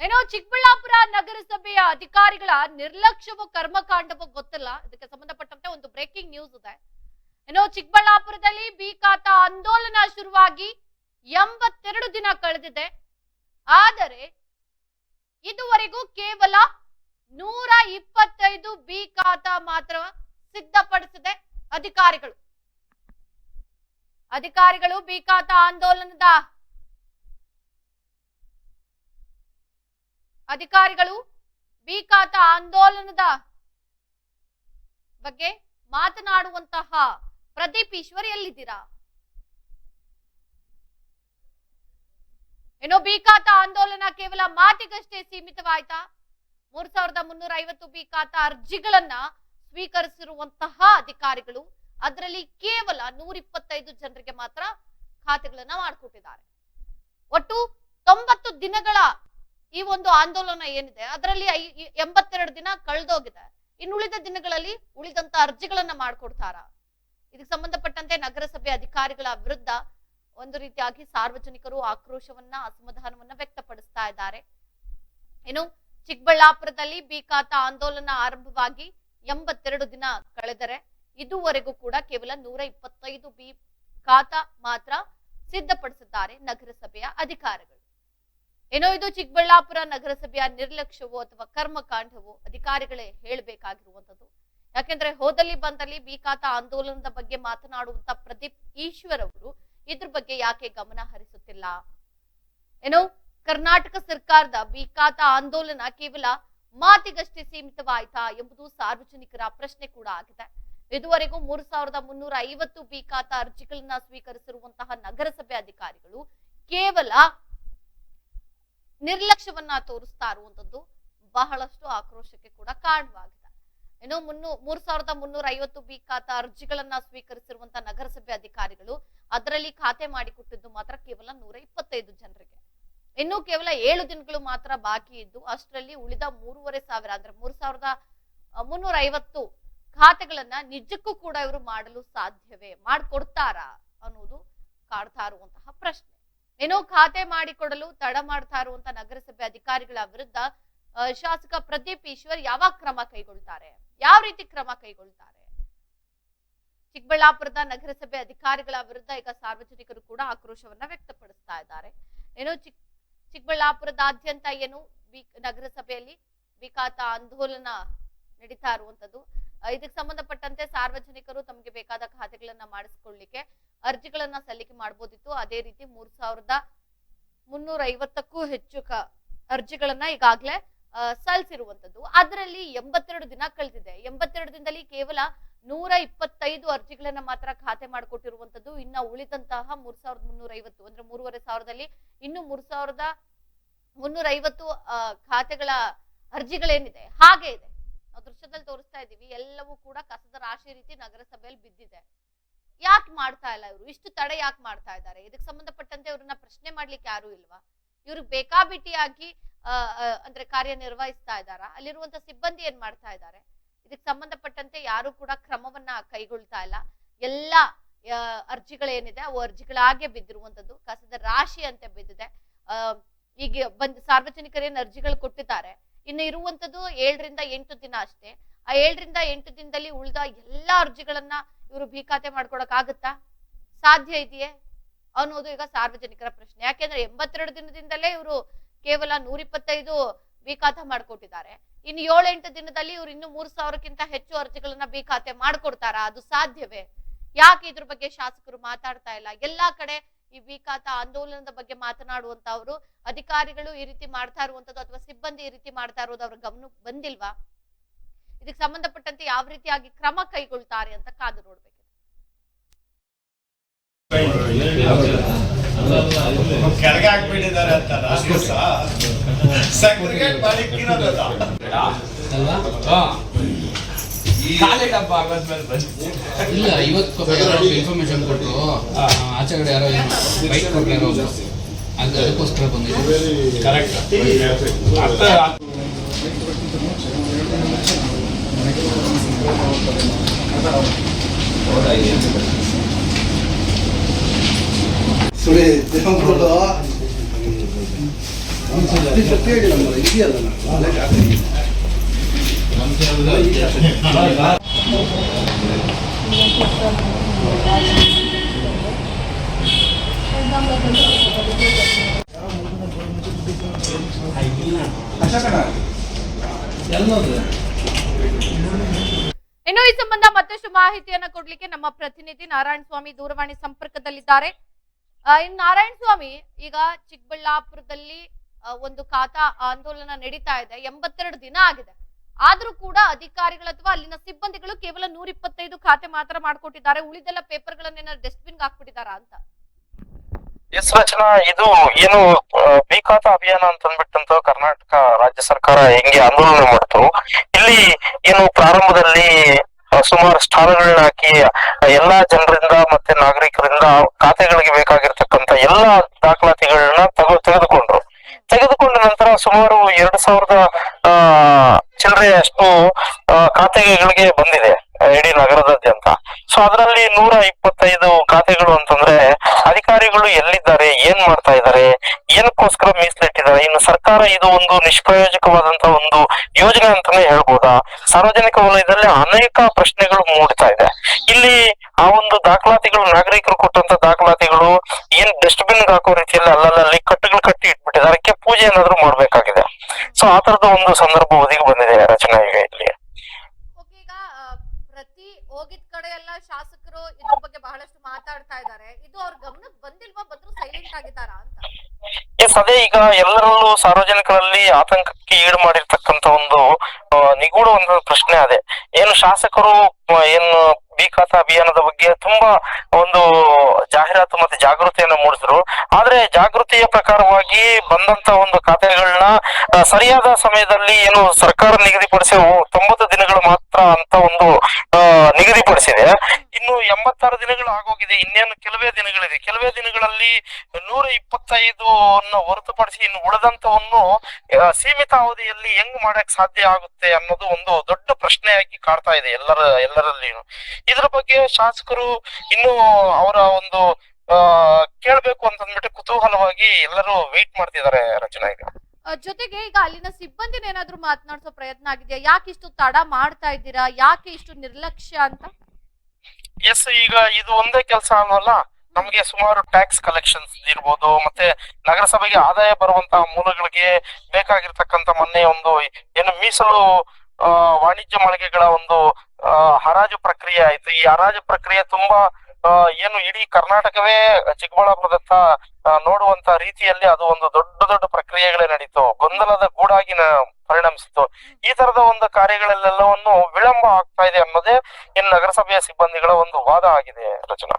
ಏನೋ ಚಿಕ್ಕಬಳ್ಳಾಪುರ ನಗರಸಭೆಯ ಅಧಿಕಾರಿಗಳ ನಿರ್ಲಕ್ಷ್ಯವೋ ಕರ್ಮಕಾಂಡವೋ ಗೊತ್ತಿಲ್ಲ. ಇದಕ್ಕೆ ಸಂಬಂಧಪಟ್ಟಂತೆ ಒಂದು ಬ್ರೇಕಿಂಗ್ ನ್ಯೂಸ್ ಇದೆ. ಏನೋ ಚಿಕ್ಕಬಳ್ಳಾಪುರದಲ್ಲಿ ಬಿ ಖಾತಾ ಆಂದೋಲನ ಶುರುವಾಗಿ 82 ದಿನ ಕಳೆದಿದೆ. ಆದರೆ ಇದುವರೆಗೂ ಕೇವಲ 125 ಬಿ ಖಾತಾ ಮಾತ್ರ ಸಿದ್ಧಪಡಿಸಿದೆ ಅಧಿಕಾರಿಗಳು. ಬಿ ಖಾತಾ ಆಂದೋಲನದ ಬಗ್ಗೆ ಮಾತನಾಡುವಂತಹ ಪ್ರದೀಪ್ ಈಶ್ವರ್ ಎಲ್ಲಿದ್ದೀರಾ? ಏನೋ ಬಿ ಖಾತಾ ಆಂದೋಲನ ಕೇವಲ ಮಾತಿಗಷ್ಟೇ ಸೀಮಿತವಾಯ್ತಾ? 3350 ಬಿ ಖಾತಾ ಅರ್ಜಿಗಳನ್ನ ಸ್ವೀಕರಿಸಿರುವಂತಹ ಅಧಿಕಾರಿಗಳು ಅದರಲ್ಲಿ ಕೇವಲ 125 ಜನರಿಗೆ ಮಾತ್ರ ಖಾತೆಗಳನ್ನ ಮಾಡಿಕೊಟ್ಟಿದ್ದಾರೆ. ಒಟ್ಟು 90 ದಿನಗಳ ಈ ಒಂದು ಆಂದೋಲನ ಏನಿದೆ ಅದರಲ್ಲಿ 82 ದಿನ ಕಳೆದೋಗಿದೆ. ಇನ್ನುಳಿದ ದಿನಗಳಲ್ಲಿ ಉಳಿದಂತ ಅರ್ಜಿಗಳನ್ನ ಮಾಡ್ಕೊಡ್ತಾರ? ಇದಕ್ಕೆ ಸಂಬಂಧಪಟ್ಟಂತೆ ನಗರಸಭೆ ಅಧಿಕಾರಿಗಳ ವಿರುದ್ಧ ಒಂದು ರೀತಿಯಾಗಿ ಸಾರ್ವಜನಿಕರು ಆಕ್ರೋಶವನ್ನ ಅಸಮಾಧಾನವನ್ನ ವ್ಯಕ್ತಪಡಿಸ್ತಾ ಇದ್ದಾರೆ. ಏನು ಚಿಕ್ಕಬಳ್ಳಾಪುರದಲ್ಲಿ ಬಿ ಖಾತಾ ಆಂದೋಲನ ಆರಂಭವಾಗಿ 82 ದಿನ ಕಳೆದರೆ ಇದುವರೆಗೂ ಕೂಡ ಕೇವಲ 125 ಬಿ ಖಾತಾ ಮಾತ್ರ ಸಿದ್ಧಪಡಿಸಿದ್ದಾರೆ ನಗರಸಭೆಯ ಅಧಿಕಾರಿಗಳು. ಏನೋ ಇದು ಚಿಕ್ಕಬಳ್ಳಾಪುರ ನಗರಸಭೆಯ ನಿರ್ಲಕ್ಷ್ಯವೋ ಅಥವಾ ಕರ್ಮಕಾಂಡವೋ ಅಧಿಕಾರಿಗಳೇ ಹೇಳಬೇಕಾಗಿರುವಂತದ್ದು. ಯಾಕೆಂದ್ರೆ ಹೋದಲ್ಲಿ ಬಂದಲ್ಲಿ ಬಿ ಖಾತಾ ಆಂದೋಲನದ ಬಗ್ಗೆ ಮಾತನಾಡುವಂತ ಪ್ರದೀಪ್ ಈಶ್ವರ್ ಅವರು ಇದ್ರ ಬಗ್ಗೆ ಯಾಕೆ ಗಮನ ಹರಿಸುತ್ತಿಲ್ಲ? ಏನೋ ಕರ್ನಾಟಕ ಸರ್ಕಾರದ ಬಿ ಖಾತಾ ಆಂದೋಲನ ಕೇವಲ ಮಾತಿಗಷ್ಟೇ ಸೀಮಿತವಾಯ್ತಾ ಎಂಬುದು ಸಾರ್ವಜನಿಕರ ಪ್ರಶ್ನೆ ಕೂಡ ಆಗಿದೆ. ಇದುವರೆಗೂ 3350 ಬಿ ಖಾತಾ ಅರ್ಜಿಗಳನ್ನ ಸ್ವೀಕರಿಸಿರುವಂತಹ ನಗರಸಭೆ ಅಧಿಕಾರಿಗಳು ಕೇವಲ ನಿರ್ಲಕ್ಷ್ಯವನ್ನ ತೋರಿಸ್ತಾ ಇರುವಂತದ್ದು ಬಹಳಷ್ಟು ಆಕ್ರೋಶಕ್ಕೆ ಕೂಡ ಕಾರಣವಾಗಿದೆ. ಇನ್ನು 3350 ಬಿ ಖಾತಾ ಅರ್ಜಿಗಳನ್ನ ಸ್ವೀಕರಿಸಿರುವಂತಹ ನಗರಸಭೆ ಅಧಿಕಾರಿಗಳು ಅದರಲ್ಲಿ ಖಾತೆ ಮಾಡಿಕೊಟ್ಟಿದ್ದು ಮಾತ್ರ ಕೇವಲ 125 ಜನರಿಗೆ. ಇನ್ನು ಕೇವಲ 7 ದಿನಗಳು ಮಾತ್ರ ಬಾಕಿ ಇದ್ದು ಅಷ್ಟರಲ್ಲಿ ಉಳಿದ 3500 ಅಂದ್ರೆ 3350 ಖಾತೆಗಳನ್ನ ನಿಜಕ್ಕೂ ಕೂಡ ಇವರು ಮಾಡಲು ಸಾಧ್ಯವೇ, ಮಾಡ್ಕೊಡ್ತಾರಾ ಅನ್ನೋದು ಕಾಡ್ತಾ ಇರುವಂತಹ ಪ್ರಶ್ನೆ. ಏನೋ ಖಾತೆ ಮಾಡಿಕೊಡಲು ತಡ ಮಾಡ್ತಾ ಇರುವಂತಹ ನಗರಸಭೆ ಅಧಿಕಾರಿಗಳ ವಿರುದ್ಧ ಶಾಸಕ ಪ್ರದೀಪ್ ಈಶ್ವರ್ ಯಾವಾಗ ಕ್ರಮ ಕೈಗೊಳ್ತಾರೆ, ಯಾವ ರೀತಿ ಕ್ರಮ ಕೈಗೊಳ್ತಾರೆ? ಚಿಕ್ಕಬಳ್ಳಾಪುರದ ನಗರಸಭೆ ಅಧಿಕಾರಿಗಳ ವಿರುದ್ಧ ಈಗ ಸಾರ್ವಜನಿಕರು ಕೂಡ ಆಕ್ರೋಶವನ್ನ ವ್ಯಕ್ತಪಡಿಸ್ತಾ ಇದ್ದಾರೆ. ಏನೋ ಚಿಕ್ಕಬಳ್ಳಾಪುರದಾದ್ಯಂತ ಏನು ನಗರಸಭೆಯಲ್ಲಿ ಬಿ ಖಾತಾ ಆಂದೋಲನ ನಡೀತಾ ಇರುವಂತದ್ದು. ಇದಕ್ಕೆ ಸಂಬಂಧಪಟ್ಟಂತೆ ಸಾರ್ವಜನಿಕರು ತಮಗೆ ಬೇಕಾದ ಖಾತೆಗಳನ್ನ ಮಾಡಿಸ್ಕೊಳ್ಳಿಕ್ಕೆ ಅರ್ಜಿಗಳನ್ನ ಸಲ್ಲಿಕೆ ಮಾಡಬಹುದಿತ್ತು. ಅದೇ ರೀತಿ 3350ಕ್ಕೂ ಹೆಚ್ಚು ಅರ್ಜಿಗಳನ್ನ ಈಗಾಗಲೇ ಸಲ್ಲಿಸಿರುವಂತದ್ದು. ಅದರಲ್ಲಿ 82 ದಿನ ಕಳೆದಿದೆ. 82 ದಿನದಲ್ಲಿ ಕೇವಲ 125 ಅರ್ಜಿಗಳನ್ನ ಮಾತ್ರ ಖಾತೆ ಮಾಡಿಕೊಟ್ಟಿರುವಂತದ್ದು. ಇನ್ನ ಉಳಿದಂತಹ 3350 ಅಂದ್ರೆ 3500ದಲ್ಲಿ ಇನ್ನು 3350 ಖಾತೆಗಳ ಅರ್ಜಿಗಳೇನಿದೆ ಹಾಗೆ ಇದೆ. ನಾವು ದೃಶ್ಯದಲ್ಲಿ ತೋರಿಸ್ತಾ ಇದೀವಿ. ಎಲ್ಲವೂ ಕೂಡ ಕಸದ ರಾಶಿ ರೀತಿ ನಗರಸಭೆಯಲ್ಲಿ ಬಿದ್ದಿದೆ. ಯಾಕೆ ಮಾಡ್ತಾ ಇಲ್ಲ ಇವರು? ಇಷ್ಟು ತಡೆ ಯಾಕೆ ಮಾಡ್ತಾ ಇದ್ದಾರೆ? ಇದಕ್ಕೆ ಸಂಬಂಧಪಟ್ಟಂತೆ ಇವ್ರನ್ನ ಪ್ರಶ್ನೆ ಮಾಡ್ಲಿಕ್ಕೆ ಯಾರು ಇಲ್ವಾ? ಇವ್ರಿಗೆ ಬೇಕಾಬಿಟ್ಟಿಯಾಗಿ ಅಂದ್ರೆ ಕಾರ್ಯನಿರ್ವಹಿಸ್ತಾ ಇದ್ದಾರಾ? ಅಲ್ಲಿರುವಂತ ಸಿಬ್ಬಂದಿ ಏನ್ ಮಾಡ್ತಾ ಇದ್ದಾರೆ? ಇದಕ್ಕೆ ಸಂಬಂಧಪಟ್ಟಂತೆ ಯಾರು ಕೂಡ ಕ್ರಮವನ್ನ ಕೈಗೊಳ್ತಾ ಇಲ್ಲ. ಎಲ್ಲ ಅರ್ಜಿಗಳೇನಿದೆ ಅವು ಅರ್ಜಿಗಳಾಗೆ ಬಿದ್ದಿರುವಂತದ್ದು ಕಸದ ರಾಶಿ ಅಂತ ಬಿದ್ದಿದೆ. ಈಗ ಸಾರ್ವಜನಿಕರೇನ್ ಅರ್ಜಿಗಳು ಕೊಟ್ಟಿದ್ದಾರೆ. ಇನ್ನು ಇರುವಂತದ್ದು 7 ರಿಂದ 8 ದಿನ ಅಷ್ಟೇ. ಆ 7 ರಿಂದ 8 ದಿನದಲ್ಲಿ ಉಳಿದ ಎಲ್ಲಾ ಅರ್ಜಿಗಳನ್ನ ಇವರು ಬಿ ಖಾತೆ ಮಾಡ್ಕೊಳಕ್ ಆಗುತ್ತಾ? ಸಾಧ್ಯ ಇದೆಯೇ ಅನ್ನೋದು ಈಗ ಸಾರ್ವಜನಿಕರ ಪ್ರಶ್ನೆ. ಯಾಕೆಂದ್ರೆ 82 ದಿನದಿಂದಲೇ ಇವರು ಕೇವಲ 125 ಬಿ ಖಾತೆ ಮಾಡ್ಕೊಟ್ಟಿದ್ದಾರೆ. ಇನ್ನು 7-8 ದಿನದಲ್ಲಿ ಇವ್ರು ಇನ್ನು 3000ಕ್ಕಿಂತ ಹೆಚ್ಚು ಅರ್ಜಿಗಳನ್ನ ಬಿ ಖಾತೆ ಮಾಡ್ಕೊಡ್ತಾರಾ? ಅದು ಸಾಧ್ಯವೇ? ಯಾಕೆ ಇದ್ರ ಬಗ್ಗೆ ಶಾಸಕರು ಮಾತಾಡ್ತಾ ಇಲ್ಲ? ಎಲ್ಲಾ ಕಡೆ ಈ ಬಿ ಖಾತಾ ಆಂದೋಲನದ ಬಗ್ಗೆ ಮಾತನಾಡುವಂತವ್ರು ಅಧಿಕಾರಿಗಳು ಈ ರೀತಿ ಮಾಡ್ತಾ ಇರುವಂತದ್ದು ಅಥವಾ ಸಿಬ್ಬಂದಿ ಈ ರೀತಿ ಮಾಡ್ತಾ ಇರೋದು ಅವ್ರ ಗಮನಕ್ಕೆ ಬಂದಿಲ್ವಾ? ಇದಕ್ಕೆ ಸಂಬಂಧಪಟ್ಟಂತೆ ಯಾವ ರೀತಿಯಾಗಿ ಕ್ರಮ ಕೈಗೊಳ್ತಾರೆ ಅಂತ ಕಾದು ನೋಡ್ಬೇಕು. ಕೆಳಗೆ ಹಾಕ್ಬಿಟ್ಟಿದ್ದಾರೆ ಅಂತ ಇಲ್ಲ. ಇವತ್ತು ಇನ್ಫಾರ್ಮೇಶನ್ ಕೊಟ್ಟರು ಆಚೆ ಕಡೆ ಯಾರೋ ಬೈಕ್ ಕೊಟ್ಟರು ಅದಕ್ಕೋಸ್ಕರ ಬಂದಿದೆ. ಕರೆಕ್ಟ್. ಇನ್ನು ಈ ಸಂಬಂಧ ಮತ್ತಷ್ಟು ಮಾಹಿತಿಯನ್ನ ಕೊಡ್ಲಿಕ್ಕೆ ನಮ್ಮ ಪ್ರತಿನಿಧಿ ನಾರಾಯಣ ಸ್ವಾಮಿ ದೂರವಾಣಿ ಸಂಪರ್ಕದಲ್ಲಿದ್ದಾರೆ. ಇನ್ನು ನಾರಾಯಣ ಸ್ವಾಮಿ, ಈಗ ಚಿಕ್ಕಬಳ್ಳಾಪುರದಲ್ಲಿ ಒಂದು ಖಾತಾ ಆಂದೋಲನ ನಡೀತಾ ಇದೆ, 82 ದಿನ ಆಗಿದೆ. ಆದ್ರೂ ಕೂಡ ಅಧಿಕಾರಿಗಳು ಅಥವಾ ಅಲ್ಲಿನ ಸಿಬ್ಬಂದಿಗಳು ಕೇವಲ 125 ಖಾತೆ ಮಾತ್ರ ಮಾಡ್ಕೊಟ್ಟಿದ್ದಾರೆ. ಉಳಿದೆಲ್ಲ ಪೇಪರ್ಗಳನ್ನೇನ ಡಸ್ಟ್ಬಿನ್ ಹಾಕ್ಬಿಟ್ಟಿದಾರ ಅಂತ. ಎಸ್ ರಚನಾ, ಇದು ಏನು ಬಿ ಖಾತಾ ಅಭಿಯಾನ ಅಂತ ಅಂದ್ಬಿಟ್ಟಂತ ಕರ್ನಾಟಕ ರಾಜ್ಯ ಸರ್ಕಾರ ಹೆಂಗೆ ಆಂದೋಲನ ಮಾಡ್ತು, ಇಲ್ಲಿ ಏನು ಪ್ರಾರಂಭದಲ್ಲಿ ಸುಮಾರು ಸ್ಟಾಲ್ಗಳನ್ನ ಹಾಕಿ ಎಲ್ಲಾ ಜನರಿಂದ ಮತ್ತೆ ನಾಗರಿಕರಿಂದ ಖಾತೆಗಳಿಗೆ ಬೇಕಾಗಿರ್ತಕ್ಕಂಥ ಎಲ್ಲಾ ದಾಖಲಾತಿಗಳನ್ನ ತೆಗೆದುಕೊಂಡ ನಂತರ ಸುಮಾರು 2000 ಚಿಲ್ಲರೆಯಷ್ಟು ಖಾತೆಗಳಿಗೆ ಬಂದಿದೆ ಇಡೀ ನಗರದಾದ್ಯಂತ. ಸೊ ಅದರಲ್ಲಿ 125 ಖಾತೆಗಳು ಅಂತಂದ್ರೆ ಅಧಿಕಾರಿಗಳು ಎಲ್ಲಿದ್ದಾರೆ, ಏನ್ ಮಾಡ್ತಾ ಇದ್ದಾರೆ, ಏನಕ್ಕೋಸ್ಕರ ಮೀಸಲಿಟ್ಟಿದ್ದಾರೆ, ಇನ್ನು ಸರ್ಕಾರ ಇದು ಒಂದು ನಿಷ್ಪ್ರಯೋಜಕವಾದಂತಹ ಒಂದು ಯೋಜನೆ ಅಂತಾನೆ ಹೇಳ್ಬೋದಾ? ಸಾರ್ವಜನಿಕ ವಲಯದಲ್ಲಿ ಅನೇಕ ಪ್ರಶ್ನೆಗಳು ಮೂಡ್ತಾ ಇದೆ. ಇಲ್ಲಿ ಆ ಒಂದು ದಾಖಲಾತಿಗಳು, ನಾಗರಿಕರು ಕೊಟ್ಟಂತ ದಾಖಲಾತಿಗಳು ಏನ್ ಡಸ್ಟ್ಬಿನ್ ಹಾಕೋ ರೀತಿಯಲ್ಲಿ ಅಲ್ಲಲ್ಲಿ ಕಟ್ಟುಗಳು ಕಟ್ಟಿ ಇಟ್ಬಿಟ್ಟಿದ್ದಾರೆ, ಅದಕ್ಕೆ ಪೂಜೆ ಏನಾದ್ರು ಮಾಡ್ಬೇಕಾಗಿದೆ. ಸೊ ಆ ತರದ ಒಂದು ಸಂದರ್ಭ ಒದಗಿ ಬಂದಿದೆ ರಚನಾ ಈಗ ಇಲ್ಲಿ. ಈಗ ಪ್ರತಿ ಹೋಗಿದ ಕಡೆ ಎಲ್ಲ ಶಾಸಕರು ಇದ್ರ ಬಗ್ಗೆ ಬಹಳಷ್ಟು ಮಾತಾಡ್ತಾ ಇದ್ದಾರೆ. ಇದು ಅವ್ರ ಗಮನಕ್ಕೆ ಬಂದಿಲ್ವಾ, ಬಂದ್ರು ಸೈಲೆಂಟ್ ಆಗಿದ್ದಾರಾ ಅಂತ? ಎಸ್, ಅದೇ ಈಗ ಎಲ್ಲರಲ್ಲೂ ಸಾರ್ವಜನಿಕರಲ್ಲಿ ಆತಂಕಕ್ಕೆ ಈಡು ಮಾಡಿರ್ತಕ್ಕಂತ ಒಂದು ನಿಗೂಢ ಒಂದು ಪ್ರಶ್ನೆ ಅದೇ. ಏನು ಶಾಸಕರು ಏನು ಬಿ ಖಾತಾ ಅಭಿಯಾನದ ಬಗ್ಗೆ ತುಂಬಾ ಒಂದು ಜಾಹೀರಾತು ಮತ್ತೆ ಜಾಗೃತಿಯನ್ನ ಮೂಡಿಸಿದ್ರು. ಆದ್ರೆ ಜಾಗೃತಿಯ ಪ್ರಕಾರವಾಗಿ ಬಂದಂತ ಒಂದು ಖಾತೆಗಳನ್ನ ಸರಿಯಾದ ಸಮಯದಲ್ಲಿ ಏನು ಸರ್ಕಾರ ನಿಗದಿಪಡಿಸಿ 90 ದಿನಗಳು ಮಾತ್ರ ಅಂತ ಒಂದು ನಿಗದಿಪಡಿಸಿದೆ. ಇನ್ನು 86 ದಿನಗಳು ಆಗೋಗಿದೆ, ಇನ್ನೇನು ಕೆಲವೇ ದಿನಗಳಿದೆ. ಕೆಲವೇ ದಿನಗಳಲ್ಲಿ 125 ಹೊರತುಪಡಿಸಿ ಇನ್ನು ಉಳಿದಂತವನ್ನು ಸೀಮಿತ ಅವಧಿಯಲ್ಲಿ ಹೆಂಗ್ ಮಾಡಕ್ ಸಾಧ್ಯ ಆಗುತ್ತೆ ಅನ್ನೋದು ಒಂದು ದೊಡ್ಡ ಪ್ರಶ್ನೆಯಾಗಿ ಕಾಡ್ತಾ ಇದೆ ಎಲ್ಲರಲ್ಲಿ. ಇದ್ರ ಬಗ್ಗೆ ಶಾಸಕರು ಇನ್ನು ಅವರ ಒಂದು ಕೇಳ್ಬೇಕು ಅಂತಂದ್ಬಿಟ್ಟು ಕುತೂಹಲವಾಗಿ ಎಲ್ಲರೂ ವೇಟ್ ಮಾಡ್ತಿದ್ದಾರೆ ರಚನಾ. ಈಗ ಜೊತೆಗೆ ಈಗ ಅಲ್ಲಿನ ಸಿಬ್ಬಂದಿನ ಏನಾದ್ರು ಮಾತನಾಡಿಸೋ ಪ್ರಯತ್ನ ಆಗಿದೆಯಾ? ಯಾಕೆ ಇಷ್ಟು ತಡ ಮಾಡ್ತಾ ಇದ್ದೀರಾ, ಯಾಕೆ ಇಷ್ಟು ನಿರ್ಲಕ್ಷ್ಯ ಅಂತ? ಎಸ್, ಈಗ ಇದು ಒಂದೇ ಕೆಲಸ ಅಲ್ವಲ್ಲ, ನಮ್ಗೆ ಸುಮಾರು ಟ್ಯಾಕ್ಸ್ ಕಲೆಕ್ಷನ್ಸ್ ಇರ್ಬೋದು, ಮತ್ತೆ ನಗರಸಭೆಗೆ ಆದಾಯ ಬರುವಂತಹ ಮೂಲಗಳಿಗೆ ಬೇಕಾಗಿರ್ತಕ್ಕಂಥ ಮೊನ್ನೆ ಒಂದು ಏನು ಮೀಸಲು ವಾಣಿಜ್ಯ ಮಳಿಗೆಗಳ ಒಂದು ಹರಾಜು ಪ್ರಕ್ರಿಯೆ ಆಯ್ತು. ಈ ಹರಾಜು ಪ್ರಕ್ರಿಯೆ ತುಂಬಾ ಏನು ಇಡೀ ಕರ್ನಾಟಕವೇ ಚಿಕ್ಕಬಳ್ಳಾಪುರದತ್ತ ನೋಡುವಂತ ರೀತಿಯಲ್ಲಿ ಅದು ಒಂದು ದೊಡ್ಡ ಪ್ರಕ್ರಿಯೆಗಳೇ ನಡೀತು, ಗೊಂದಲದ ಗೂಡಾಗಿ ಪರಿಣಮಿಸಿತು. ಈ ತರದ ಒಂದು ಕಾರ್ಯಗಳೆಲ್ಲವನ್ನು ವಿಳಂಬ ಆಗ್ತಾ ಇದೆ ಅನ್ನೋದೇ ಇನ್ನು ನಗರಸಭೆಯ ಸಿಬ್ಬಂದಿಗಳ ಒಂದು ವಾದ ಆಗಿದೆ ರಚನಾ.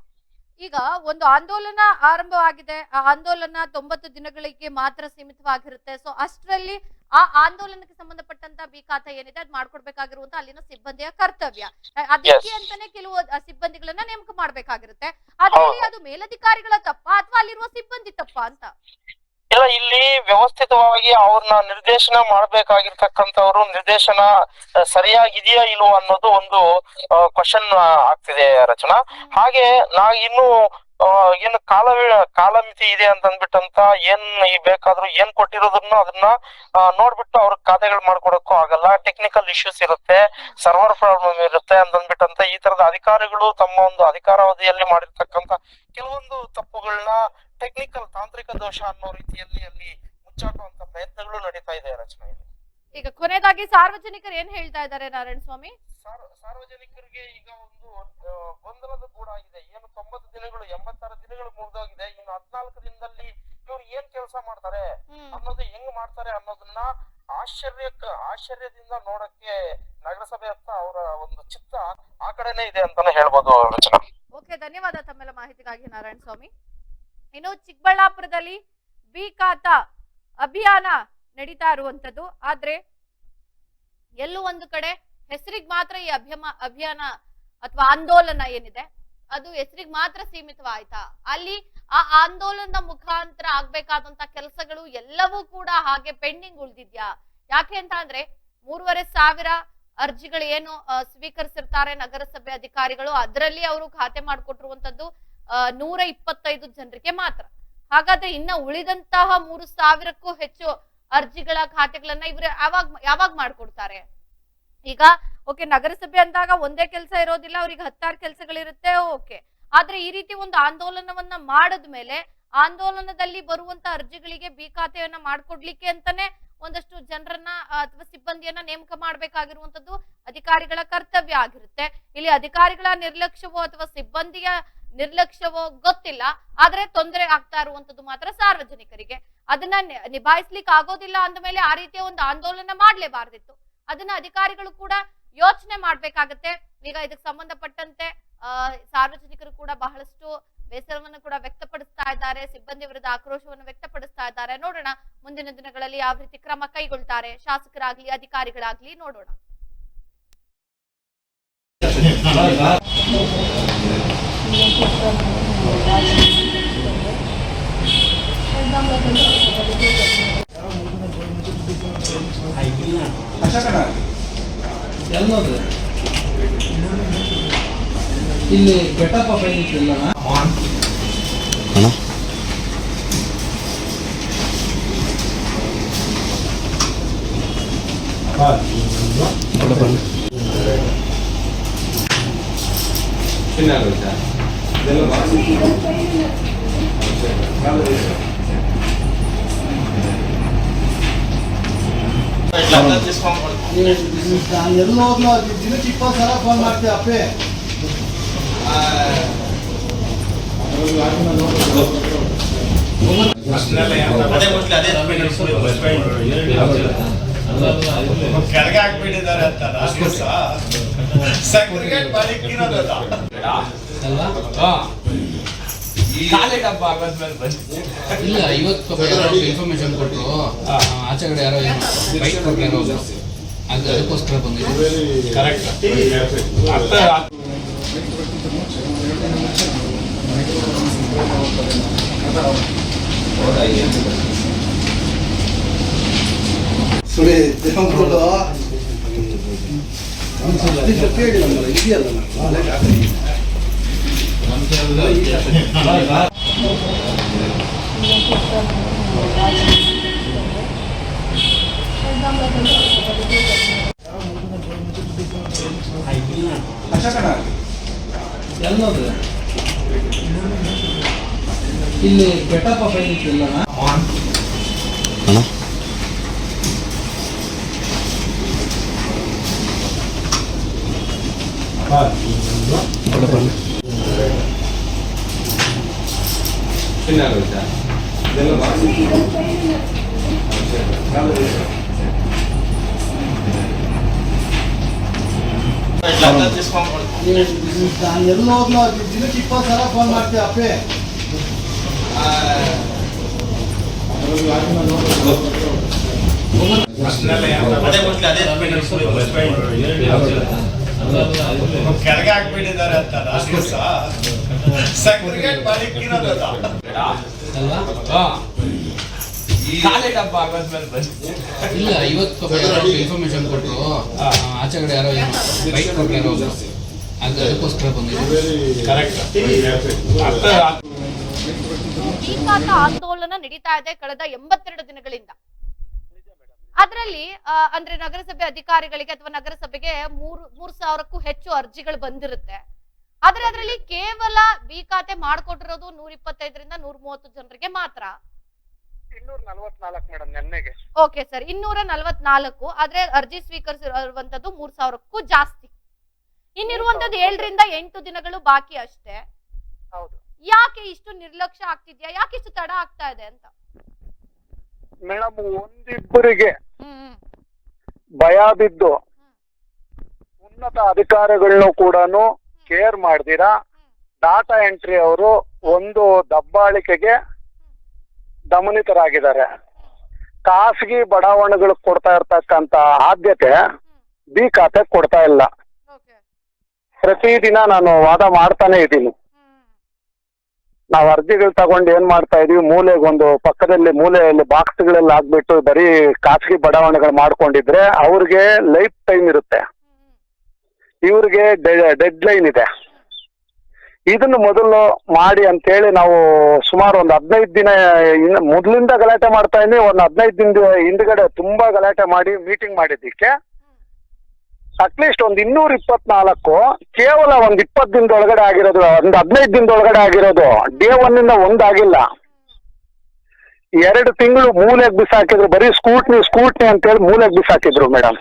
ಈಗ ಒಂದು ಆಂದೋಲನ ಆರಂಭವಾಗಿದೆ, ಆ ಆಂದೋಲನ 90 ದಿನಗಳಿಗೆ ಮಾತ್ರ ಸೀಮಿತವಾಗಿರುತ್ತೆ. ಸೊ ಅಷ್ಟರಲ್ಲಿ ಆ ಆಂದೋಲನಕ್ಕೆ ಸಂಬಂಧಪಟ್ಟಂತ ಬಿ ಖಾತಾ ಏನಿದೆ ಅದ್ ಮಾಡ್ಕೊಡ್ಬೇಕಾಗಿರುವಂತ ಅಲ್ಲಿನ ಸಿಬ್ಬಂದಿಯ ಕರ್ತವ್ಯ. ಅದಕ್ಕೆ ಅಂತಾನೆ ಕೆಲವು ಸಿಬ್ಬಂದಿಗಳನ್ನ ನೇಮಕ ಮಾಡ್ಬೇಕಾಗಿರುತ್ತೆ. ಅದರಲ್ಲಿ ಅದು ಮೇಲಧಿಕಾರಿಗಳ ತಪ್ಪ ಅಥವಾ ಅಲ್ಲಿರುವ ಸಿಬ್ಬಂದಿ ತಪ್ಪ ಅಂತ? ಇಲ್ಲ, ಇಲ್ಲಿ ವ್ಯವಸ್ಥಿತವಾಗಿ ಅವ್ರನ್ನ ನಿರ್ದೇಶನ ಮಾಡ್ಬೇಕಾಗಿರ್ತಕ್ಕಂಥವ್ರು ನಿರ್ದೇಶನ ಸರಿಯಾಗಿದೆಯಾ ಇಲ್ವೋ ಅನ್ನೋದು ಒಂದು ಕ್ವಶನ್ ಆಗ್ತಿದೆ ರಚನಾ. ಹಾಗೆ ಇನ್ನು ಏನು ಕಾಲಮಿತಿ ಇದೆ ಅಂತ ಅಂದ್ಬಿಟ್ಟಂತ ಏನ್ ಬೇಕಾದ್ರೂ ಏನ್ ಕೊಟ್ಟಿರೋದನ್ನ ಅದನ್ನ ನೋಡ್ಬಿಟ್ಟು ಅವ್ರ ಖಾತೆಗಳು ಮಾಡ್ಕೊಡಕ್ಕೂ ಆಗಲ್ಲ. ಟೆಕ್ನಿಕಲ್ ಇಶ್ಯೂಸ್ ಇರುತ್ತೆ, ಸರ್ವರ್ ಪ್ರಾಬ್ಲಮ್ ಇರುತ್ತೆ ಅಂತಂದ್ಬಿಟ್ಟಂತ ಈ ತರದ ಅಧಿಕಾರಿಗಳು ತಮ್ಮ ಒಂದು ಅಧಿಕಾರಾವಧಿಯಲ್ಲಿ ಮಾಡಿರ್ತಕ್ಕಂತ ಕೆಲವೊಂದು ತಪ್ಪುಗಳನ್ನ ಟೆಕ್ನಿಕಲ್ ತಾಂತ್ರಿಕ ದೋಷ ಅನ್ನೋ ರೀತಿಯಲ್ಲಿ ಅಲ್ಲಿ ಮುಚ್ಚಾಕುವಂತ ಪ್ರಯತ್ನಗಳು ನಡೀತಾ ಇದೆ ರಚನಾ. ಈಗ ಕೊನೆಯದಾಗಿ ಸಾರ್ವಜನಿಕರು ಏನ್ ಹೇಳ್ತಾ ಇದ್ದಾರೆ ನಾರಾಯಣ ಸ್ವಾಮಿ? ಸಾರ್ವಜನಿಕರಿಗೆ ಈಗ ಒಂದು ಗೊಂದಲದ ಗೂಡಾಗಿದೆ. ಏನು 90 ದಿನಗಳು 86 ದಿನಗಳು ಮುಗಿದೋಗಿದೆ, ಇನ್ನು 14 ದಿನದಲ್ಲಿ ಇವ್ರು ಏನ್ ಕೆಲಸ ಮಾಡ್ತಾರೆ ಅನ್ನೋದು ಹೆಂಗ್ ಮಾಡ್ತಾರೆ ಅನ್ನೋದನ್ನ ಆಶ್ಚರ್ಯದಿಂದ ನೋಡಕ್ಕೆ ನಗರಸಭೆ ಹತ್ರ ಅವರ ಒಂದು ಚಿತ್ತ ಆ ಕಡೆನೆ ಇದೆ ಅಂತಾನೆ ಹೇಳ್ಬೋದು ರಚನಾ. ಓಕೆ, ಧನ್ಯವಾದ ತಮ್ಮೆಲ್ಲ ಮಾಹಿತಿಗಾಗಿ ನಾರಾಯಣ ಸ್ವಾಮಿ. ಇನ್ನು ಚಿಕ್ಕಬಳ್ಳಾಪುರದಲ್ಲಿ ಬಿ ಖಾತಾ ಅಭಿಯಾನ ನಡೀತಾ ಇರುವಂತದ್ದು, ಆದ್ರೆ ಎಲ್ಲೂ ಒಂದು ಕಡೆ ಹೆಸರಿಗೆ ಮಾತ್ರ ಈ ಅಭಿಯಾನ ಅಥವಾ ಆಂದೋಲನ ಏನಿದೆ ಅದು ಹೆಸರಿಗೆ ಮಾತ್ರ ಸೀಮಿತವಾಯ್ತಾ? ಅಲ್ಲಿ ಆ ಆಂದೋಲನದ ಮುಖಾಂತರ ಆಗ್ಬೇಕಾದಂತ ಕೆಲಸಗಳು ಎಲ್ಲವೂ ಕೂಡ ಹಾಗೆ ಪೆಂಡಿಂಗ್ ಉಳಿದಿದ್ಯಾ? ಯಾಕೆ ಅಂತ ಅಂದ್ರೆ 3,500 ಅರ್ಜಿಗಳು ಏನು ಸ್ವೀಕರಿಸಿರ್ತಾರೆ ನಗರಸಭೆ ಅಧಿಕಾರಿಗಳು, ಅದರಲ್ಲಿ ಅವರು ಖಾತೆ ಮಾಡಿಕೊಟ್ಟಿರುವಂತದ್ದು 125 ಜನರಿಗೆ ಮಾತ್ರ. ಹಾಗಾದ್ರೆ ಇನ್ನ ಉಳಿದಂತಹ 3,000ಕ್ಕೂ ಹೆಚ್ಚು ಅರ್ಜಿಗಳ ಖಾತೆಗಳನ್ನ ಇವ್ರು ಯಾವಾಗ ಮಾಡ್ಕೊಡ್ತಾರೆ? ಈಗ ಓಕೆ, ನಗರಸಭೆ ಅಂದಾಗ ಒಂದೇ ಕೆಲಸ ಇರೋದಿಲ್ಲ, ಅವ್ರಿಗೆ 10 ಕೆಲಸಗಳಿರುತ್ತೆ. ಓಕೆ, ಆದ್ರೆ ಈ ರೀತಿ ಒಂದು ಆಂದೋಲನವನ್ನ ಮಾಡಿದ್ಮೇಲೆ ಆಂದೋಲನದಲ್ಲಿ ಬರುವಂತ ಅರ್ಜಿಗಳಿಗೆ ಬಿ ಖಾತೆಯನ್ನ ಮಾಡ್ಕೊಡ್ಲಿಕ್ಕೆ ಅಂತಾನೆ ಒಂದಷ್ಟು ಜನರನ್ನ ಅಥವಾ ಸಿಬ್ಬಂದಿಯನ್ನ ನೇಮಕ ಮಾಡ್ಬೇಕಾಗಿರುವಂತದ್ದು ಅಧಿಕಾರಿಗಳ ಕರ್ತವ್ಯ ಆಗಿರುತ್ತೆ. ಇಲ್ಲಿ ಅಧಿಕಾರಿಗಳ ನಿರ್ಲಕ್ಷ್ಯವೋ ಅಥವಾ ಸಿಬ್ಬಂದಿಯ ನಿರ್ಲಕ್ಷ್ಯವೋ ಗೊತ್ತಿಲ್ಲ, ಆದ್ರೆ ತೊಂದರೆ ಆಗ್ತಾ ಇರುವಂತದ್ದು ಮಾತ್ರ ಸಾರ್ವಜನಿಕರಿಗೆ. ಅದನ್ನ ನಿಭಾಯಿಸ್ಲಿಕ್ಕೆ ಆಗೋದಿಲ್ಲ ಅಂದಮೇಲೆ ಆ ರೀತಿಯ ಒಂದು ಆಂದೋಲನ ಮಾಡ್ಲೇಬಾರ್ದಿತ್ತು. ಅದನ್ನ ಅಧಿಕಾರಿಗಳು ಕೂಡ ಯೋಚನೆ ಮಾಡ್ಬೇಕಾಗತ್ತೆ. ಈಗ ಇದಕ್ಕೆ ಸಂಬಂಧಪಟ್ಟಂತೆ ಸಾರ್ವಜನಿಕರು ಕೂಡ ಬಹಳಷ್ಟು ಬೇಸರವನ್ನು ಕೂಡ ವ್ಯಕ್ತಪಡಿಸ್ತಾ ಇದ್ದಾರೆ, ಸಿಬ್ಬಂದಿ ವಿರುದ್ಧ ಆಕ್ರೋಶವನ್ನು ವ್ಯಕ್ತಪಡಿಸ್ತಾ ಇದ್ದಾರೆ. ನೋಡೋಣ ಮುಂದಿನ ದಿನಗಳಲ್ಲಿ ಯಾವ ರೀತಿ ಕ್ರಮ ಕೈಗೊಳ್ತಾರೆ ಶಾಸಕರಾಗ್ಲಿ ಅಧಿಕಾರಿಗಳಾಗ್ಲಿ, ನೋಡೋಣ. ಇಲ್ಲಿ ಬೆಟ್ಟಪ್ಪ ಬೈಲಿಕ್ಕಿಲ್ಲ ಎಲ್ಲ ಹೋಗ್ಲೋ ದಿನಕ್ಕೆ 20 ಸಲ ಫೋನ್ ಮಾಡ್ತೀವಿ ಅಪ್ಪೆ. ಕೆಳಗೆ ಹಾಕ್ಬಿಟ್ಟಿದ್ದಾರೆ ಅಂತ ಸೆಕ್ರಿಗೇಟ್ ಮಾಡಿಕ್ಕಿರೋದಲ್ಲ. ಇಲ್ಲ, ಇವತ್ತು ಇನ್ಫಾರ್ಮೇಶನ್ ಕೊಟ್ಟರು, ಆಚೆಗಡೆ ಯಾರೋ ಏನೋ ಬೈಕ್ ಕೊಡ್ಲಾರೋ ಅದಕ್ಕೋಸ್ಕರ ಬಂದಿದ್ದೀವಿ. ಕರೆಕ್ಟ್. ಸುಳಿ ದೇವಂತೋಡು ಕೇಳಿಲ್ಲ ಇದೆಯಲ್ಲ ಎಲ್ಲೋದು ಇಲ್ಲಿ ಬೆಟ್ಟಪ್ಪ ಬೈಲಿಕ್ಕಿಲ್ಲ ಎಲ್ಲ ಹೋಗ್ಲೋ ದಿನಕ್ಕೆ 20 ಸಲ ಫೋನ್ ಮಾಡ್ತೀವಿ ಅಪ್ಪೆ. ಕೆಳಗೆ ಹಾಕ್ಬಿಟ್ಟಿದ್ದಾರೆ ಅಂತ ಸೆಕ್ರಿಗೇಟ್ ಮಾಡಿಕ್ಕಿರೋದಲ್ಲ. ಇಲ್ಲ, ಇವತ್ತು ಇನ್ಫಾರ್ಮೇಶನ್ ಕೊಟ್ಟರು, ಆಚೆಗಡೆ ಯಾರೋ ಏನೋ ಬೈಕ್ ಕೊಡ್ಲಾರೋ ಅದಕ್ಕೋಸ್ಕರ ಬಂದಿದ್ದೀವಿ. ಕರೆಕ್ಟ್. ಬೀಕಾತ ಆಂದೋಲನ ನಡೀತಾ ಇದೆ ಕಳೆದ 82 ದಿನಗಳಿಂದ. ಅದರಲ್ಲಿ ಅಂದ್ರೆ ನಗರಸಭೆ ಅಧಿಕಾರಿಗಳಿಗೆ ಅಥವಾ ನಗರಸಭೆಗೆ 3,000ಕ್ಕೂ ಹೆಚ್ಚು ಅರ್ಜಿಗಳು ಬಂದಿರುತ್ತೆ. ಆದ್ರೆ ಅದರಲ್ಲಿ ಕೇವಲ ಬಿ ಖಾತೆ ಮಾಡ್ಕೊಟ್ಟಿರೋದು 125ರಿಂದ 130 ಜನರಿಗೆ ಮಾತ್ರ. 244 ಮೇಡಮ್ ನೆನ್ನೆಗೆ. Okay sir, 244. ಆದ್ರೆ ಅರ್ಜಿ ಸ್ವೀಕರಿಸಿರುವಂತದ್ದು 3,000ಕ್ಕೂ ಜಾಸ್ತಿ. ಇನ್ನಿರುವಂತದ್ದು 7ರಿಂದ 8 ದಿನಗಳು ಬಾಕಿ ಅಷ್ಟೇ. ಹೌದು. ಯಾಕೆ ಇಷ್ಟು ನಿರ್ಲಕ್ಷ್ಯ ಆಗ್ತಿದ್ಯಾ, ಯಾಕೆ ಇಷ್ಟು ತಡ ಆಗ್ತಾ ಇದೆ ಅಂತ? ಮೇಡಮ್, ಒಂದಿಬ್ಬರಿಗೆ ಭಯ ಬಿದ್ದು ಉನ್ನತ ಅಧಿಕಾರಿಗಳನ್ನು ಕೂಡ ಕೇರ್ ಮಾಡ್ದಿರಾ ಡಾಟಾ ಎಂಟ್ರಿ ಅವರು ಒಂದು ದಬ್ಬಾಳಿಕೆಗೆ ದಮನಿತರಾಗಿದ್ದಾರೆ. ಖಾಸಗಿ ಬಡಾವಣೆಗಳು ಕೊಡ್ತಾ ಇರ್ತಕ್ಕಂತ ಆದ್ಯತೆ ಬಿ ಖಾತೆ ಕೊಡ್ತಾ ಇಲ್ಲ. ಪ್ರತಿದಿನ ನಾನು ವಾದ ಮಾಡ್ತಾನೆ ಇದ್ದೀನಿ. ನಾವು ಅರ್ಜಿಗಳು ತಗೊಂಡು ಏನ್ ಮಾಡ್ತಾ ಇದೀವಿ, ಮೂಲೆಗೊಂದು ಪಕ್ಕದಲ್ಲಿ ಮೂಲೆಯಲ್ಲಿ ಬಾಕ್ಸ್ಗಳೆಲ್ಲ ಹಾಕ್ಬಿಟ್ಟು ಬರೀ ಖಾಸಗಿ ಬಡಾವಣೆಗಳು ಮಾಡ್ಕೊಂಡಿದ್ರೆ ಅವ್ರಿಗೆ ಲೈಫ್ ಟೈಮ್ ಇರುತ್ತೆ, ಇವ್ರಿಗೆ ಡೆಡ್ ಲೈನ್ ಇದೆ. ಇದನ್ನು ಮೊದಲು ಮಾಡಿ ಅಂತೇಳಿ ನಾವು ಸುಮಾರು ಒಂದು 15 ದಿನ ಮೊದಲಿಂದ ಗಲಾಟೆ ಮಾಡ್ತಾ ಇದ್ವಿ. ಒಂದು 15 ದಿನದ ಹಿಂದ್ಗಡೆ ತುಂಬಾ ಗಲಾಟೆ ಮಾಡಿ ಮೀಟಿಂಗ್ ಮಾಡಿದ್ದಕ್ಕೆ ಅಟ್ಲೀಸ್ಟ್ ಒಂದು 224 ಕೇವಲ ಒಂದು 20 ದಿನದೊಳಗಡೆ ಆಗಿರೋದು, ಒಂದು 15 ದಿನದೊಳಗಡೆ ಆಗಿರೋದು. ಡೇ 1 ಇಂದ ಒಂದಾಗಿಲ್ಲ. 2 ತಿಂಗಳು ಮೂಲೆಗೆ ಬಿಸಾಕಿದ್ರು. ಬರೀ ಸ್ಕೂಟ್ನಿ ಅಂತೇಳಿ ಮೂಲೆಗೆ ಬಿಸಾಕಿದ್ರು ಮೇಡಮ್.